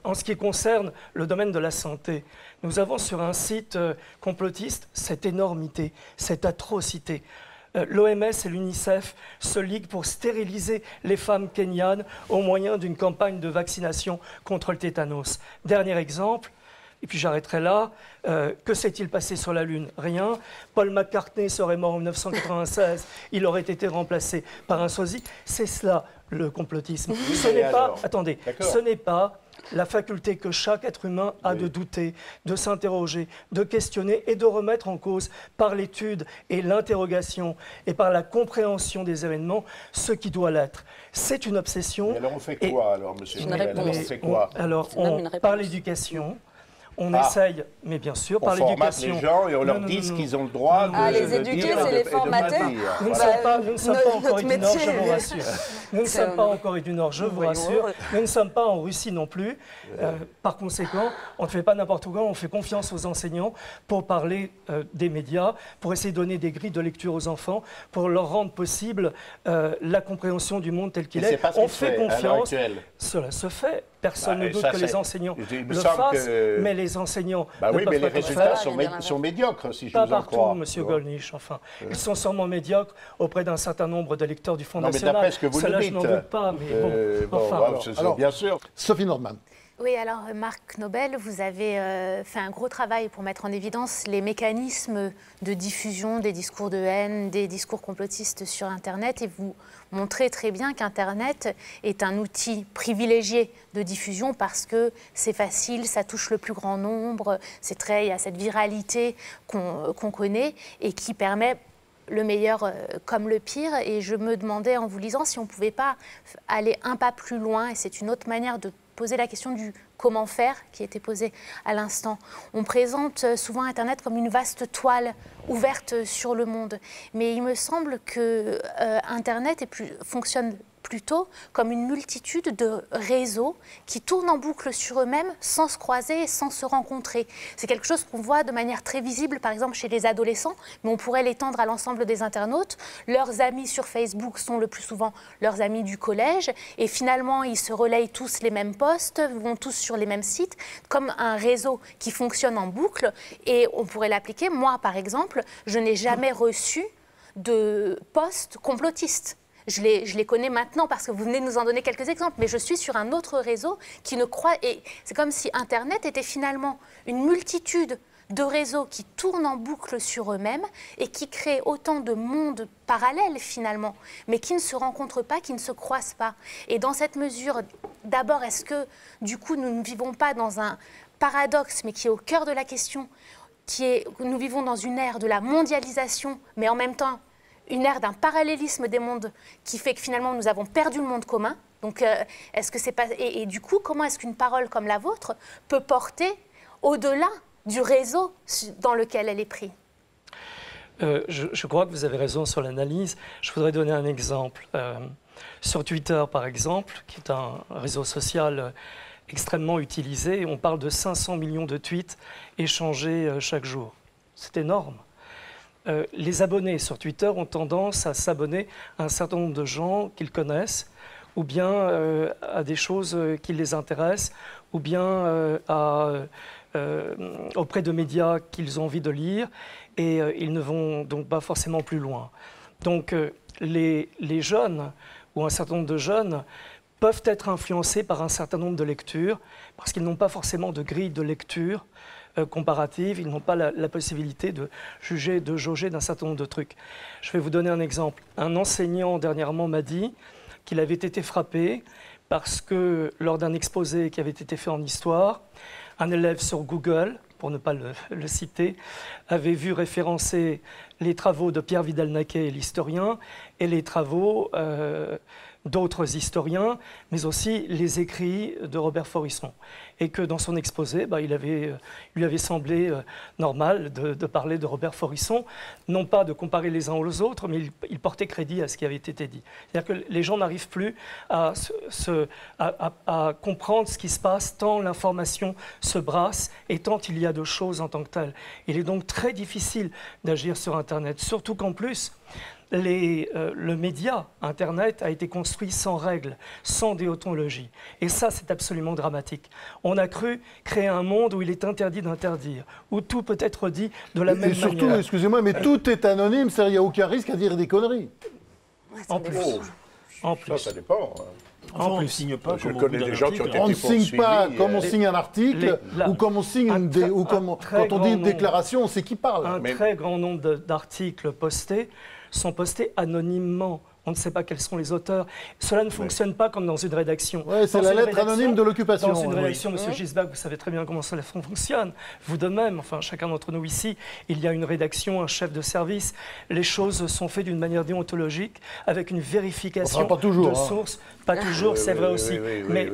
en ce qui concerne le domaine de la santé, nous avons sur un site complotiste cette énormité, cette atrocité. L'OMS et l'UNICEF se liguent pour stériliser les femmes kenyanes au moyen d'une campagne de vaccination contre le tétanos. Dernier exemple, et puis j'arrêterai là. Que s'est-il passé sur la Lune? Rien. Paul McCartney serait mort en 1996. Il aurait été remplacé par un sosie. C'est cela le complotisme. Ce n'est pas, attendez, ce n'est pas la faculté que chaque être humain a de douter, de s'interroger, de questionner et de remettre en cause par l'étude et l'interrogation et par la compréhension des événements ce qui doit l'être. C'est une obsession. Mais alors on fait quoi alors, monsieur Noël? On fait quoi? Alors, par l'éducation. On essaye, mais bien sûr, par l'éducation. On formate les gens et on leur dit ce qu'ils ont le droit de les éduquer, c'est les formater. Nous ne sommes pas en Corée du Nord, je vous rassure. Nous ne sommes pas en Corée du Nord, je vous rassure. Nous ne sommes pas en Russie non plus. Par conséquent, on ne fait pas n'importe quoi, on fait confiance aux enseignants pour parler des médias, pour essayer de donner des grilles de lecture aux enfants, pour leur rendre possible la compréhension du monde tel qu'il est. On fait confiance. Cela se fait. Personne ne doute que les enseignants le fassent, mais les enseignants ne oui, peuvent mais pas les résultats sont médiocres, si je vous en crois. Pas partout, monsieur Gollnisch, enfin. Ils sont sûrement médiocres auprès d'un certain nombre de lecteurs du Front National. D'après ce que vous Cela, dites, je n'en doute pas, mais bon, enfin. Alors, bien sûr. Sophie Norman. Oui, alors Marc Nobel, vous avez fait un gros travail pour mettre en évidence les mécanismes de diffusion des discours de haine, des discours complotistes sur Internet, et vous montrez très bien qu'Internet est un outil privilégié de diffusion parce que c'est facile, ça touche le plus grand nombre, il y a cette viralité qu'on connaît et qui permet le meilleur comme le pire. Et je me demandais en vous lisant si on ne pouvait pas aller un pas plus loin, et c'est une autre manière de poser la question du comment faire qui était posée à l'instant. On présente souvent Internet comme une vaste toile ouverte sur le monde, mais il me semble que Internet fonctionne plutôt comme une multitude de réseaux qui tournent en boucle sur eux-mêmes sans se croiser et sans se rencontrer. C'est quelque chose qu'on voit de manière très visible, par exemple, chez les adolescents, mais on pourrait l'étendre à l'ensemble des internautes. Leurs amis sur Facebook sont le plus souvent leurs amis du collège, et finalement, ils se relayent tous les mêmes posts, vont tous sur les mêmes sites, comme un réseau qui fonctionne en boucle, et on pourrait l'appliquer. Moi, par exemple, je n'ai jamais reçu de posts complotistes. Je les connais maintenant parce que vous venez de nous en donner quelques exemples, mais je suis sur un autre réseau qui ne croit... Et c'est comme si Internet était finalement une multitude de réseaux qui tournent en boucle sur eux-mêmes et qui créent autant de mondes parallèles finalement, mais qui ne se rencontrent pas, qui ne se croisent pas. Et dans cette mesure, d'abord, est-ce que du coup nous ne vivons pas dans un paradoxe, mais qui est au cœur de la question, nous vivons dans une ère de la mondialisation, mais en même temps une ère d'un parallélisme des mondes qui fait que finalement nous avons perdu le monde commun. Donc, est-ce que c'est pas... Et du coup, comment est-ce qu'une parole comme la vôtre peut porter au-delà du réseau dans lequel elle est prise? Je crois que vous avez raison sur l'analyse. Je voudrais donner un exemple. Sur Twitter, par exemple, qui est un réseau social extrêmement utilisé, on parle de 500 millions de tweets échangés chaque jour. C'est énorme. Les abonnés sur Twitter ont tendance à s'abonner à un certain nombre de gens qu'ils connaissent, ou bien à des choses qui les intéressent, ou bien auprès de médias qu'ils ont envie de lire, et ils ne vont donc pas forcément plus loin. Donc les jeunes, ou un certain nombre de jeunes, peuvent être influencés par un certain nombre de lectures, parce qu'ils n'ont pas forcément de grille de lecture comparative, ils n'ont pas la possibilité de juger, de jauger d'un certain nombre de trucs. Je vais vous donner un exemple. Un enseignant dernièrement m'a dit qu'il avait été frappé parce que lors d'un exposé qui avait été fait en histoire, un élève sur Google, pour ne pas le citer, avait vu référencer les travaux de Pierre Vidal-Naquet, l'historien, et les travaux d'autres historiens, mais aussi les écrits de Robert Forisson. Et que dans son exposé, il lui avait semblé normal de parler de Robert Forisson, non pas de comparer les uns aux autres, mais il portait crédit à ce qui avait été dit. C'est-à-dire que les gens n'arrivent plus à comprendre ce qui se passe, tant l'information se brasse et tant il y a de choses en tant que telles. Il est donc très difficile d'agir sur Internet, surtout qu'en plus, le média, Internet, a été construit sans règles, sans déontologie. Et ça, c'est absolument dramatique. On a cru créer un monde où il est interdit d'interdire, où tout peut être dit de la même manière. Et surtout, excusez-moi, mais tout est anonyme, c'est-à-dire qu'il n'y a aucun risque à dire des conneries. Ouais, En plus. En plus. Ça dépend. Enfin, on ne signe pas Je comme au connais bout d'un des gens qui ont article. été On ne signe pas poursuivis, comme on signe un article ou comme on signe quand on dit une déclaration, on sait qui parle. Un très grand nombre d'articles postés sont postés anonymement. On ne sait pas quels sont les auteurs. Cela ne fonctionne pas comme dans une rédaction. Ouais, c'est la lettre anonyme de l'occupation. Dans une rédaction, M. Gisbach, vous savez très bien comment cela fonctionne. Vous de même, enfin chacun d'entre nous ici, il y a une rédaction, un chef de service. Les choses sont faites d'une manière déontologique, avec une vérification pas toujours, de sources. Pas toujours, c'est vrai aussi. Mais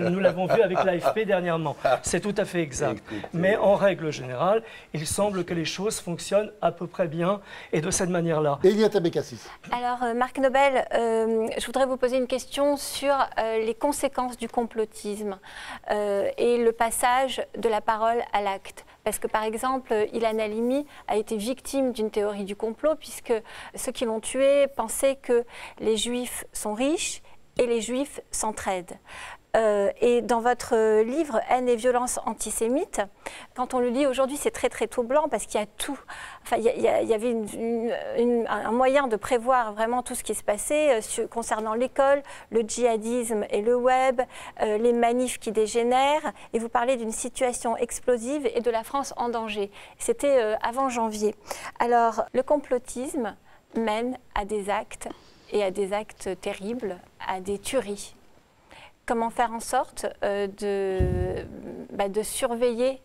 nous l'avons vu avec l'AFP dernièrement. C'est tout à fait exact. Mais en règle générale, il semble que les choses fonctionnent à peu près bien et de cette manière-là. Eliette Abécassis. Alors, Marc Nobel, je voudrais vous poser une question sur les conséquences du complotisme et le passage de la parole à l'acte. Parce que, par exemple, Ilan Halimi a été victime d'une théorie du complot, puisque ceux qui l'ont tué pensaient que les Juifs sont riches et les Juifs s'entraident. Et dans votre livre « Haine et violence antisémites », quand on le lit aujourd'hui, c'est très très troublant parce qu'il y a tout. Enfin, il y avait un moyen de prévoir vraiment tout ce qui se passait concernant l'école, le djihadisme et le web, les manifs qui dégénèrent. Et vous parlez d'une situation explosive et de la France en danger. C'était avant janvier. Alors, le complotisme mène à des actes et à des actes terribles, à des tueries. Comment faire en sorte de surveiller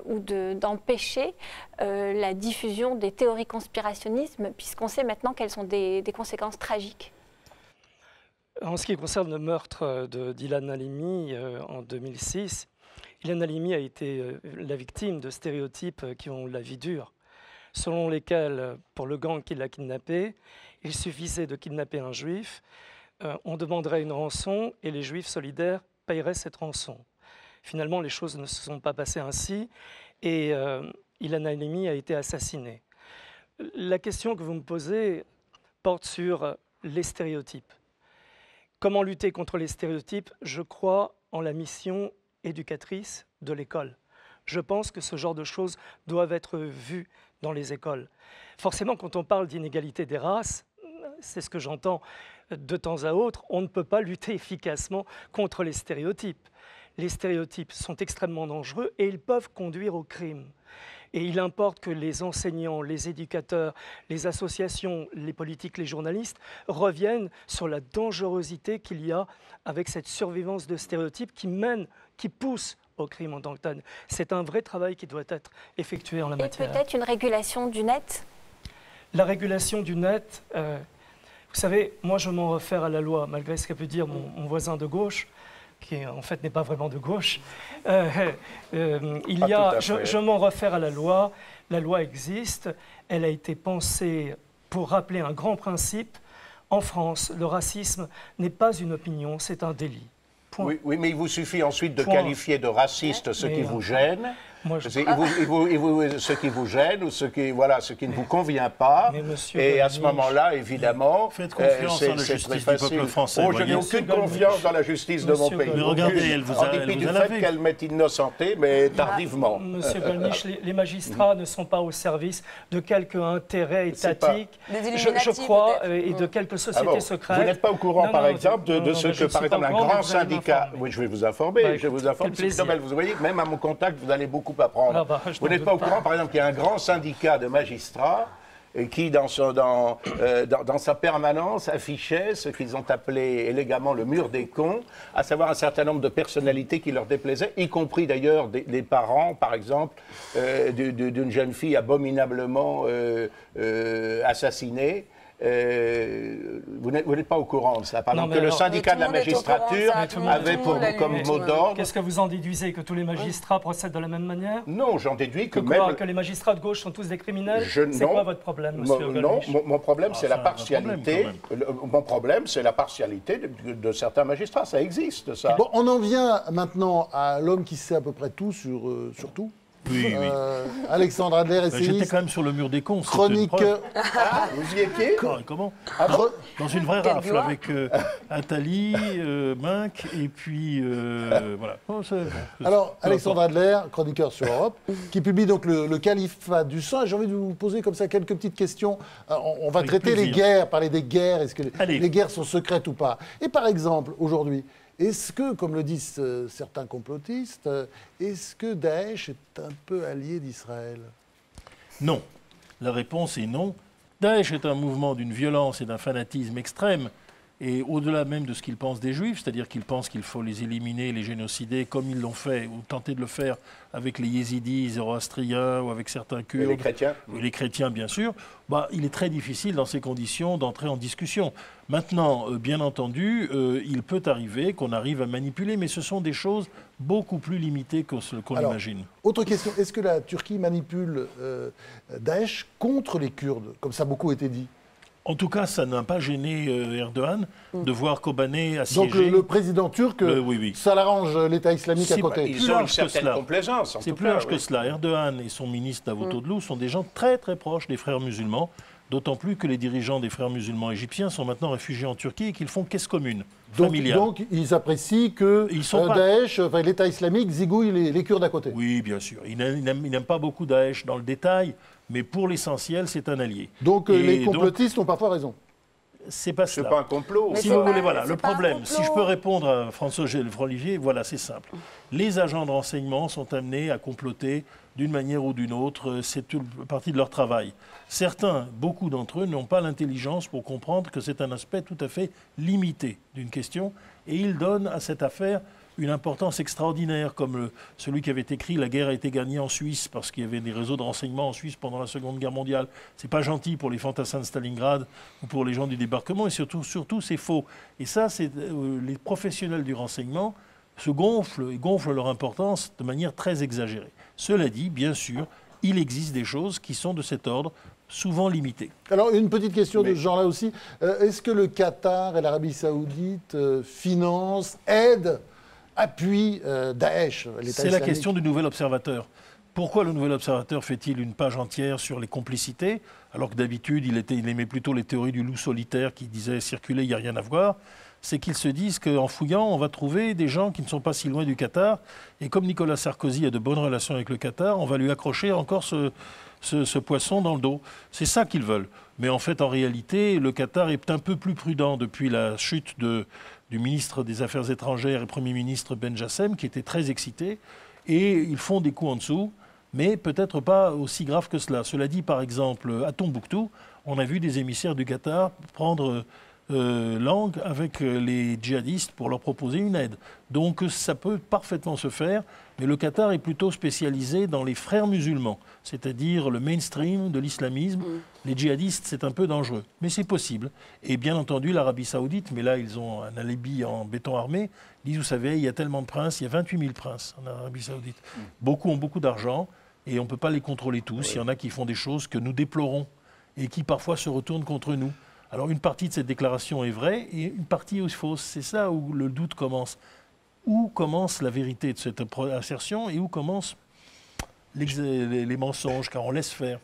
ou d'empêcher la diffusion des théories conspirationnisme, puisqu'on sait maintenant qu'elles ont des conséquences tragiques? En ce qui concerne le meurtre d'Ilan Halimi en 2006, Ilan Halimi a été la victime de stéréotypes qui ont la vie dure, selon lesquels, pour le gang qui l'a kidnappé, il suffisait de kidnapper un juif, on demanderait une rançon et les Juifs solidaires paieraient cette rançon. Finalement, les choses ne se sont pas passées ainsi et Ilan Halimi a été assassiné. La question que vous me posez porte sur les stéréotypes. Comment lutter contre les stéréotypes? Je crois en la mission éducatrice de l'école. Je pense que ce genre de choses doivent être vues dans les écoles. Forcément, quand on parle d'inégalité des races, c'est ce que j'entends de temps à autre, on ne peut pas lutter efficacement contre les stéréotypes. Les stéréotypes sont extrêmement dangereux et ils peuvent conduire au crime. Et il importe que les enseignants, les éducateurs, les associations, les politiques, les journalistes reviennent sur la dangerosité qu'il y a avec cette survivance de stéréotypes qui pousse au crime en tant que tel. C'est un vrai travail qui doit être effectué en la matière. Et peut-être une régulation du net? La régulation du net, vous savez, moi je m'en réfère à la loi, malgré ce qu'a pu dire mon voisin de gauche, qui en fait n'est pas vraiment de gauche. Je m'en réfère à la loi existe, elle a été pensée pour rappeler un grand principe. En France, le racisme n'est pas une opinion, c'est un délit. Oui, mais il vous suffit ensuite de qualifier de raciste ce qui vous gêne. Moi, ce qui vous gêne ou ce qui ne vous convient pas. Et à ce moment-là, évidemment, faites confiance en la c'est justice très du peuple facile. français. Oh, je n'ai aucune confiance dans la justice de mon pays. Mais regardez, elle vous a en dépit du fait qu'elle m'est innocentée, mais tardivement. Monsieur Gollnisch, les magistrats ne sont pas au service de quelque intérêt étatique, je crois, et de quelques sociétés secrètes. Vous n'êtes pas au courant, par exemple, de ce que, par exemple, un grand syndicat... Oui, je vais vous informer. Je vais vous informer. Vous voyez, même à mon contact, vous allez beaucoup beaucoup apprendre. Ah bah, je Vous n'en n'êtes doute pas au pas. courant, par exemple, qu'il y a un grand syndicat de magistrats qui, dans sa permanence, affichait ce qu'ils ont appelé élégamment le mur des cons, à savoir un certain nombre de personnalités qui leur déplaisaient, y compris d'ailleurs des parents, par exemple, d'une jeune fille abominablement assassinée. Vous n'êtes pas au courant de ça. Par exemple, que le syndicat de la magistrature avait comme mot d'ordre... Qu'est-ce que vous en déduisez? Que tous les magistrats procèdent de la même manière? Non, j'en déduis que Que les magistrats de gauche sont tous des criminels? C'est quoi votre problème, monsieur Gollnisch? Non, mon problème, c'est la partialité. Mon problème, c'est la partialité de certains magistrats. Ça existe, ça. Bon, on en vient maintenant à l'homme qui sait à peu près tout sur tout. Oui, oui. Alexandre Adler, essayiste. J'étais quand même sur le mur des cons. Chronique. Vous y étiez? Comment Cro- Dans une vraie rafle avec Attali, Minck et puis voilà. Oh, Alors, Alexandre Adler, chroniqueur sur Europe, qui publie donc le califat du sang. Et j'ai envie de vous poser comme ça quelques petites questions. On va Avec traiter plaisir. les guerres, parler des guerres. Est-ce que Allez. les guerres sont secrètes ou pas? Et par exemple, aujourd'hui, est-ce que, comme le disent certains complotistes, est-ce que Daesh est un peu allié d'Israël? Non. La réponse est non. Daesh est un mouvement d'une violence et d'un fanatisme extrême, et au-delà même de ce qu'ils pensent des Juifs, c'est-à-dire qu'ils pensent qu'il faut les éliminer, les génocider, comme ils l'ont fait, ou tenter de le faire avec les yézidis, zoroastriens, ou avec certains Kurdes. Et les chrétiens. Et les chrétiens, bien sûr. Il est très difficile, dans ces conditions, d'entrer en discussion. Maintenant, bien entendu, il peut arriver qu'on arrive à manipuler, mais ce sont des choses beaucoup plus limitées qu'on imagine. Autre question, est-ce que la Turquie manipule Daesh contre les Kurdes, comme ça a beaucoup été dit? En tout cas, ça n'a pas gêné Erdogan de voir Kobané assiégé. Donc le président turc, oui. ça l'arrange l'État islamique à côté. Ils ont une certaine complaisance. C'est plus large que cela. Erdogan et son ministre Davutoglu sont des gens très très proches des frères musulmans, d'autant plus que les dirigeants des frères musulmans égyptiens sont maintenant réfugiés en Turquie et qu'ils font caisse commune, familiale. Donc ils apprécient que Daesh, l'État islamique, zigouille les Kurdes à côté. Oui, bien sûr. Ils n'aiment pas beaucoup Daesh dans le détail, mais pour l'essentiel, c'est un allié. Donc les complotistes ont parfois raison. C'est pas C'est cela. pas un complot. Si vous voulez, voilà, le problème, si je peux répondre à François Olivier, voilà, c'est simple. Les agents de renseignement sont amenés à comploter d'une manière ou d'une autre, c'est une partie de leur travail. Certains, beaucoup d'entre eux, n'ont pas l'intelligence pour comprendre que c'est un aspect tout à fait limité d'une question, et ils donnent à cette affaire une importance extraordinaire, comme celui qui avait écrit « La guerre a été gagnée en Suisse » parce qu'il y avait des réseaux de renseignement en Suisse pendant la Seconde Guerre mondiale. C'est pas gentil pour les fantassins de Stalingrad ou pour les gens du débarquement, et surtout c'est faux. Et ça, c'est les professionnels du renseignement se gonflent et gonflent leur importance de manière très exagérée. Cela dit, bien sûr, il existe des choses qui sont de cet ordre, souvent limitées. Alors, une petite question de ce genre-là aussi. Est-ce que le Qatar et l'Arabie Saoudite financent, aident, appuient Daesh, l'État islamique? C'est la question du Nouvel Observateur. Pourquoi le Nouvel Observateur fait-il une page entière sur les complicités, alors que d'habitude, il aimait plutôt les théories du loup solitaire qui disait « circuler, il n'y a rien à voir ». C'est qu'ils se disent qu'en fouillant, on va trouver des gens qui ne sont pas si loin du Qatar. Et comme Nicolas Sarkozy a de bonnes relations avec le Qatar, on va lui accrocher encore ce poisson dans le dos. C'est ça qu'ils veulent. Mais en fait, en réalité, le Qatar est un peu plus prudent depuis la chute du ministre des Affaires étrangères et Premier ministre Ben Jassem, qui était très excité. Et ils font des coups en dessous, mais peut-être pas aussi grave que cela. Cela dit, par exemple, à Tombouctou, on a vu des émissaires du Qatar prendre langue avec les djihadistes pour leur proposer une aide. Donc ça peut parfaitement se faire, mais le Qatar est plutôt spécialisé dans les frères musulmans, c'est-à-dire le mainstream de l'islamisme. Les djihadistes, c'est un peu dangereux, mais c'est possible. Et bien entendu, l'Arabie Saoudite, mais là ils ont un alibi en béton armé, disent, vous savez, il y a tellement de princes, il y a 28 000 princes en Arabie Saoudite. Beaucoup ont beaucoup d'argent et on ne peut pas les contrôler tous. Il y en a qui font des choses que nous déplorons et qui parfois se retournent contre nous. Alors une partie de cette déclaration est vraie et une partie est fausse. C'est ça où le doute commence. Où commence la vérité de cette assertion et où commencent les mensonges, car on laisse faire.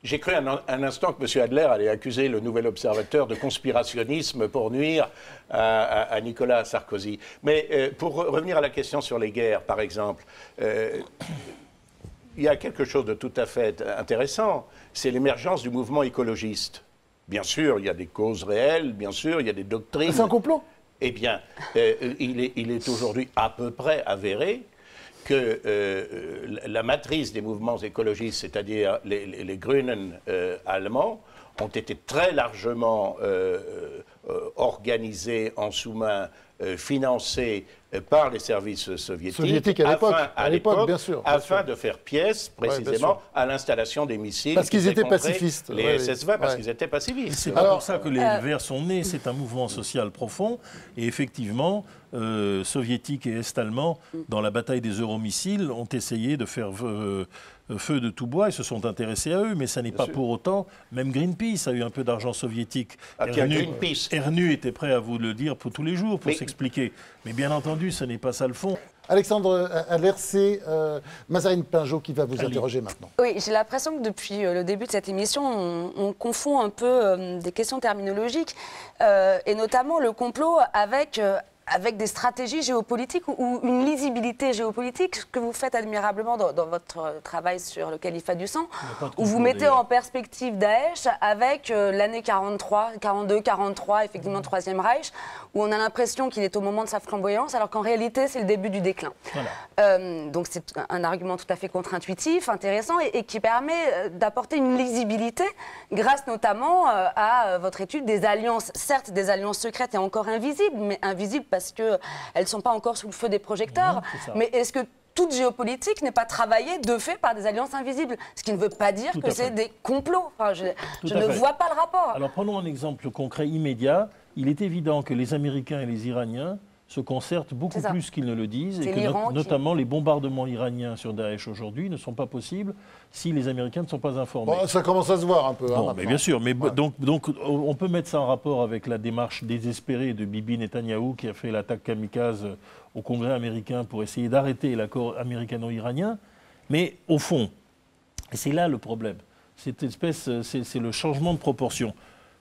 J'ai cru un instant que M. Adler allait accuser le Nouvel Observateur de conspirationnisme pour nuire à Nicolas Sarkozy. Mais pour revenir à la question sur les guerres, par exemple, il y a quelque chose de tout à fait intéressant, c'est l'émergence du mouvement écologiste. Bien sûr, il y a des causes réelles, bien sûr, il y a des doctrines. C'est un complot? Eh bien, il est aujourd'hui à peu près avéré que la matrice des mouvements écologistes, c'est-à-dire les Grünen allemands, ont été très largement organisés en sous-main, financés par les services soviétiques à l'époque, bien sûr, afin de faire pièce précisément à l'installation des missiles. Parce qu'ils étaient pacifistes. Les SS-20, parce qu'ils étaient pacifistes. C'est pour ça que les Verts sont nés, c'est un mouvement social profond. Et effectivement, soviétiques et est-allemands, dans la bataille des euromissiles, ont essayé de faire feu de tout bois et se sont intéressés à eux. Mais ça n'est pas pour autant, même Greenpeace a eu un peu d'argent soviétique. Ernu était prêt à vous le dire pour tous les jours, pour s'expliquer. Mais bien entendu, ce n'est pas ça le fond. Alexandre Adler, c'est Mazarine Pinjot qui va vous interroger maintenant. Oui, j'ai l'impression que depuis le début de cette émission, on confond un peu des questions terminologiques, et notamment le complot avec des stratégies géopolitiques ou une lisibilité géopolitique, ce que vous faites admirablement dans votre travail sur le califat du sang, où vous mettez en perspective Daesh avec l'année 42-43, effectivement, le Troisième Reich, où on a l'impression qu'il est au moment de sa flamboyance, alors qu'en réalité, c'est le début du déclin. Voilà. Donc c'est un argument tout à fait contre-intuitif, intéressant, et qui permet d'apporter une lisibilité, grâce notamment à votre étude des alliances, certes des alliances secrètes et encore invisibles, mais invisibles parce qu'elles ne sont pas encore sous le feu des projecteurs. Mais est-ce que toute géopolitique n'est pas travaillée de fait par des alliances invisibles? Ce qui ne veut pas dire que c'est des complots. Enfin, je ne vois pas le rapport. Alors prenons un exemple concret immédiat. Il est évident que les Américains et les Iraniens se concertent beaucoup plus qu'ils ne le disent, et que notamment les bombardements iraniens sur Daesh aujourd'hui ne sont pas possibles si les Américains ne sont pas informés. Bon, ça commence à se voir un peu. Bon, mais bien sûr, mais donc on peut mettre ça en rapport avec la démarche désespérée de Bibi Netanyahou qui a fait l'attaque kamikaze au Congrès américain pour essayer d'arrêter l'accord américano-iranien. Mais au fond, et c'est là le problème, cette espèce, c'est le changement de proportion.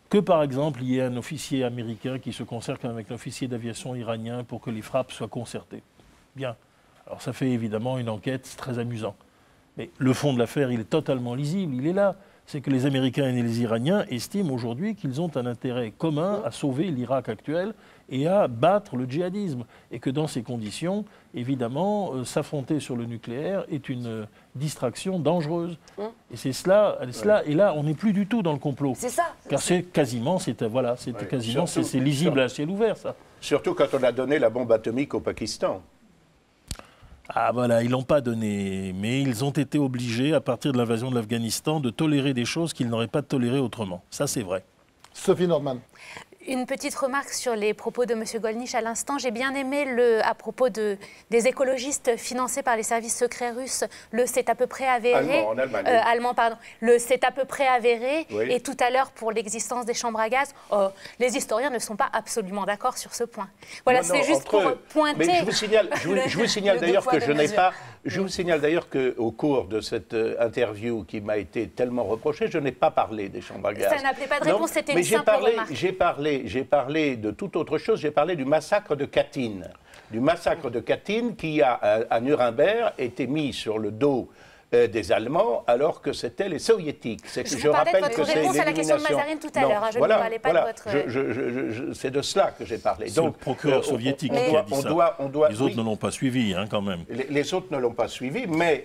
Que par exemple, il y ait un officier américain qui se concerte avec l'officier d'aviation iranien pour que les frappes soient concertées. Bien. Alors ça fait évidemment une enquête, c'est très amusant. Mais le fond de l'affaire, il est totalement lisible, il est là. C'est que les Américains et les Iraniens estiment aujourd'hui qu'ils ont un intérêt commun à sauver l'Irak actuel et à battre le djihadisme. Et que dans ces conditions, évidemment, s'affronter sur le nucléaire est une distraction dangereuse. Et c'est cela, et là, on n'est plus du tout dans le complot. C'est ça. Car c'est quasiment, c'est lisible à ciel ouvert, ça. Surtout quand on a donné la bombe atomique au Pakistan. Ah voilà, ils ne l'ont pas donné, mais ils ont été obligés, à partir de l'invasion de l'Afghanistan, de tolérer des choses qu'ils n'auraient pas tolérées autrement. Ça, c'est vrai. Sophie Norman. Une petite remarque sur les propos de M. Golnisch à l'instant. J'ai bien aimé à propos des écologistes financés par les services secrets russes, le c'est à peu près avéré. Allemand, en Allemagne. Allemand, pardon. Le c'est à peu près avéré. Oui. Et tout à l'heure, pour l'existence des chambres à gaz, les historiens ne sont pas absolument d'accord sur ce point. Voilà, c'est juste pour pointer. Mais je vous signale d'ailleurs que je n'ai pas. Je vous signale d'ailleurs qu'au cours de cette interview qui m'a été tellement reprochée, je n'ai pas parlé des chambres à gaz. Ça n'appelait pas de réponse, c'était une simple remarque. J'ai parlé de toute autre chose, j'ai parlé du massacre de Katyn. Du massacre de Katyn qui a, à Nuremberg, été mis sur le dos des Allemands alors que c'était les Soviétiques. Je rappelle que c'est réponse à la question de Mazarine tout à l'heure. Je ne parlais pas de votre... C'est de cela que j'ai parlé. C'est le procureur soviétique qui a dit ça. Les autres ne l'ont pas suivi, quand même. Les autres ne l'ont pas suivi, mais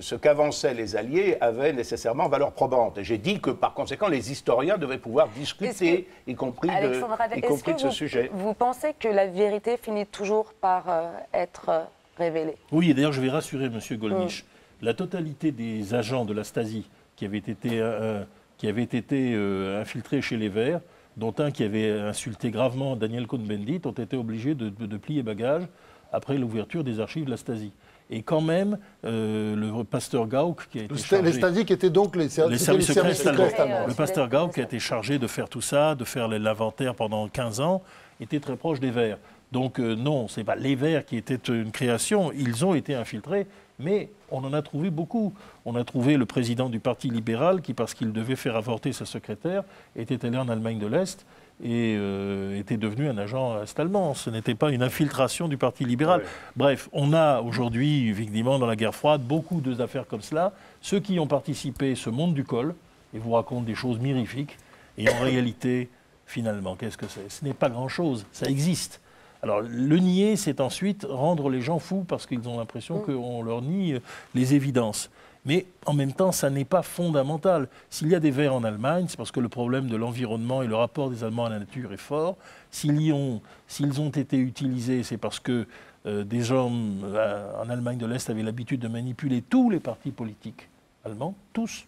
ce qu'avançaient les Alliés avait nécessairement valeur probante. Et j'ai dit que, par conséquent, les historiens devaient pouvoir discuter, y compris de ce sujet. Vous pensez que la vérité finit toujours par être... révélé. Oui, et d'ailleurs, je vais rassurer M. Golnisch. La totalité des agents de la Stasi qui avaient été infiltrés chez les Verts, dont un qui avait insulté gravement Daniel Cohn-Bendit, ont été obligés de plier bagages après l'ouverture des archives de la Stasi. Et quand même, le pasteur Gauck qui a été chargé... Les Stasi qui étaient donc les services secrets allemands. Le pasteur Gauck qui a été chargé de faire tout ça, de faire l'inventaire pendant 15 ans, était très proche des Verts. Donc non, ce n'est pas les Verts qui étaient une création, ils ont été infiltrés, mais on en a trouvé beaucoup. On a trouvé le président du Parti libéral qui, parce qu'il devait faire avorter sa secrétaire, était allé en Allemagne de l'Est et était devenu un agent est-allemand. Ce n'était pas une infiltration du Parti libéral. Oui. Bref, on a aujourd'hui, effectivement, dans la guerre froide, beaucoup d'affaires comme cela. Ceux qui ont participé se montent du col et vous racontent des choses mirifiques. Et en réalité, finalement, qu'est-ce que c'est? Ce n'est pas grand-chose, ça existe. Alors, le nier, c'est ensuite rendre les gens fous parce qu'ils ont l'impression qu'on leur nie les évidences. Mais en même temps, ça n'est pas fondamental. S'il y a des vers en Allemagne, c'est parce que le problème de l'environnement et le rapport des Allemands à la nature est fort. S'ils ont été utilisés, c'est parce que des gens en Allemagne de l'Est avaient l'habitude de manipuler tous les partis politiques allemands, tous,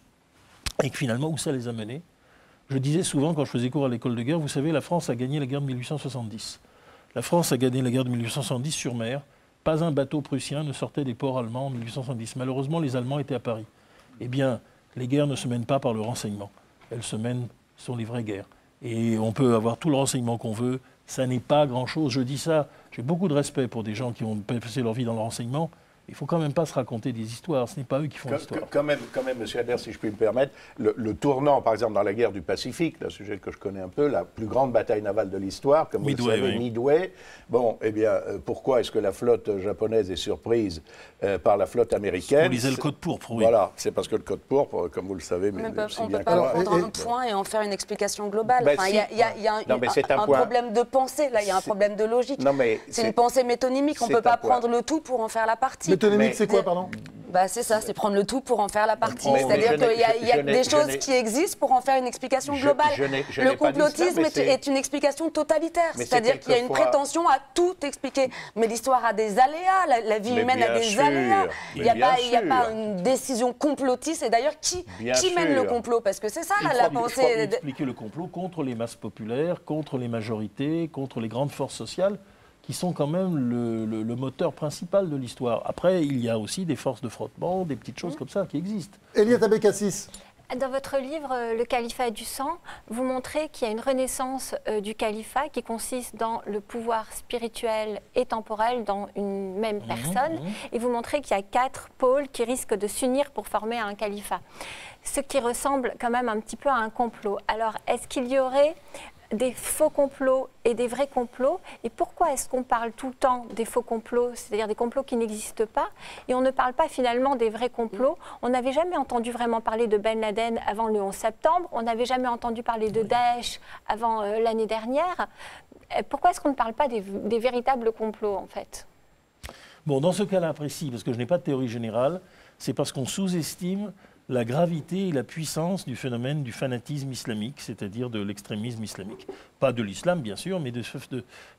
et que finalement, où ça les a menés? Je disais souvent, quand je faisais cours à l'école de guerre, vous savez, la France a gagné la guerre de 1870. La France a gagné la guerre de 1870 sur mer. Pas un bateau prussien ne sortait des ports allemands en 1870. Malheureusement, les Allemands étaient à Paris. Eh bien, les guerres ne se mènent pas par le renseignement. Elles se mènent sur les vraies guerres. Et on peut avoir tout le renseignement qu'on veut. Ça n'est pas grand-chose. Je dis ça, j'ai beaucoup de respect pour des gens qui ont passé leur vie dans le renseignement. Il ne faut quand même pas se raconter des histoires. Ce n'est pas eux qui font l'histoire. Quand même, M. Adler, si je puis me permettre, le tournant, par exemple, dans la guerre du Pacifique, un sujet que je connais un peu, la plus grande bataille navale de l'histoire, comme vous le savez, Midway. Bon, eh bien, pourquoi est-ce que la flotte japonaise est surprise par la flotte américaine? On lisait le code pourpre, oui. Voilà, c'est parce que le code pourpre, comme vous le savez, mais on ne peut pas prendre un point et en faire une explication globale. Il y a un problème de pensée, là, il y a un problème de logique. C'est une pensée métonymique, on ne peut pas prendre le tout pour en faire la partie. Métonymique, c'est quoi, pardon? C'est ça, c'est prendre le tout pour en faire la partie. C'est-à-dire qu'il y a des choses qui existent pour en faire une explication globale. Le complotisme est une explication totalitaire. C'est-à-dire qu'il y a une prétention à tout expliquer. Mais l'histoire a des aléas, la vie humaine a des aléas. Il n'y a pas une décision complotiste. Et d'ailleurs, qui mène le complot? Parce que c'est ça la pensée. Il faut expliquer le complot contre les masses populaires, contre les majorités, contre les grandes forces sociales, qui sont quand même le moteur principal de l'histoire. Après, il y a aussi des forces de frottement, des petites choses comme ça qui existent. Eliette Abécassis. Dans votre livre « Le califat du sang », vous montrez qu'il y a une renaissance du califat qui consiste dans le pouvoir spirituel et temporel dans une même personne. Et vous montrez qu'il y a 4 pôles qui risquent de s'unir pour former un califat. Ce qui ressemble quand même un petit peu à un complot. Alors, est-ce qu'il y aurait des faux complots et des vrais complots? Et pourquoi est-ce qu'on parle tout le temps des faux complots, c'est-à-dire des complots qui n'existent pas, et on ne parle pas finalement des vrais complots? On n'avait jamais entendu vraiment parler de Ben Laden avant le 11 septembre, on n'avait jamais entendu parler de Daesh avant l'année dernière. Pourquoi est-ce qu'on ne parle pas des véritables complots, en fait? Bon, dans ce cas-là précis, parce que je n'ai pas de théorie générale, c'est parce qu'on sous-estime la gravité et la puissance du phénomène du fanatisme islamique, c'est-à-dire de l'extrémisme islamique. Pas de l'islam, bien sûr, mais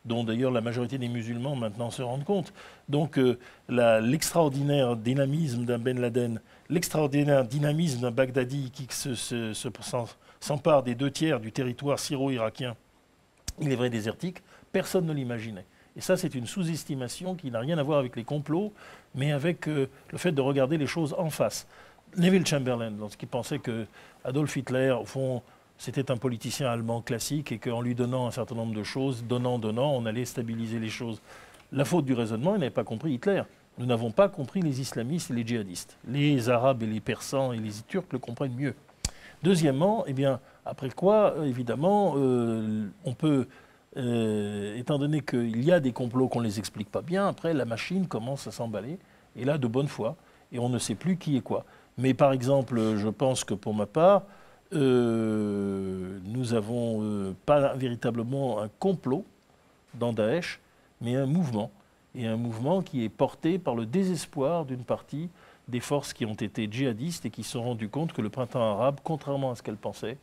dont d'ailleurs la majorité des musulmans maintenant se rendent compte. Donc l'extraordinaire dynamisme d'un Ben Laden, l'extraordinaire dynamisme d'un Baghdadi qui s'empare des 2/3 du territoire syro-irakien, il est vrai désertique, personne ne l'imaginait. Et ça, c'est une sous-estimation qui n'a rien à voir avec les complots, mais avec le fait de regarder les choses en face. Neville Chamberlain, lorsqu'il pensait que Adolf Hitler, au fond, c'était un politicien allemand classique et qu'en lui donnant un certain nombre de choses, donnant, on allait stabiliser les choses. La faute du raisonnement, il n'avait pas compris Hitler. Nous n'avons pas compris les islamistes et les djihadistes. Les Arabes et les Persans et les Turcs le comprennent mieux. Deuxièmement, eh bien, après quoi, évidemment, on peut, étant donné qu'il y a des complots qu'on ne les explique pas bien, après, la machine commence à s'emballer, et là, de bonne foi, et on ne sait plus qui est quoi. Mais par exemple, je pense que pour ma part, nous n'avons pas véritablement un complot dans Daesh, mais un mouvement. Et un mouvement qui est porté par le désespoir d'une partie des forces qui ont été djihadistes et qui se sont rendues compte que le printemps arabe, contrairement à ce qu'elles pensaient,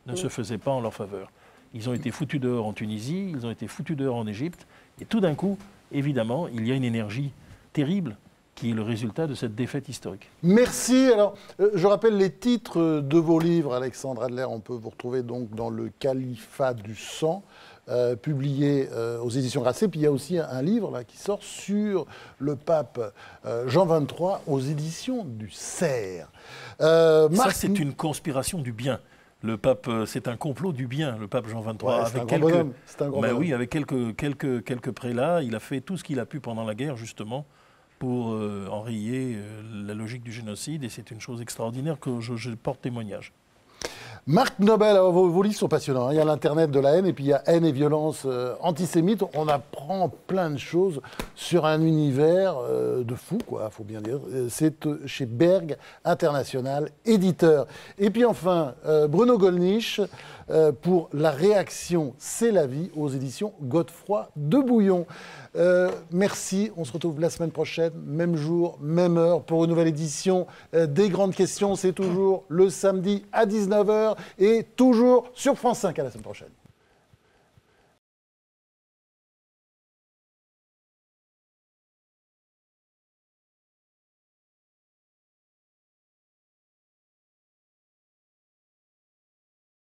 ne se faisait pas en leur faveur. Ils ont été foutus dehors en Tunisie, ils ont été foutus dehors en Égypte, et tout d'un coup, évidemment, il y a une énergie terrible qui est le résultat de cette défaite historique. Merci. Alors, je rappelle les titres de vos livres, Alexandre Adler. On peut vous retrouver donc dans Le califat du sang, publié aux éditions Grasset. Puis il y a aussi un livre là, qui sort sur le pape Jean XXIII aux éditions du Cerf. Ça, c'est une conspiration du bien. Le pape, c'est un complot du bien, le pape Jean XXIII. Ouais, c'est un grand bonhomme. Oui, avec quelques prélats, il a fait tout ce qu'il a pu pendant la guerre, justement, pour enrayer la logique du génocide. Et c'est une chose extraordinaire que je porte témoignage. Marc Nobel, alors vos livres sont passionnants. Il y a l'Internet de la haine et puis il y a haine et violence antisémite. On apprend plein de choses sur un univers de fou, quoi, faut bien dire. C'est chez Berg International, éditeur. Et puis enfin, Bruno Gollnisch, pour La réaction, c'est la vie, aux éditions Godefroy de Bouillon. Merci, on se retrouve la semaine prochaine, même jour, même heure, pour une nouvelle édition des Grandes Questions. C'est toujours le samedi à 19h et toujours sur France 5. À la semaine prochaine.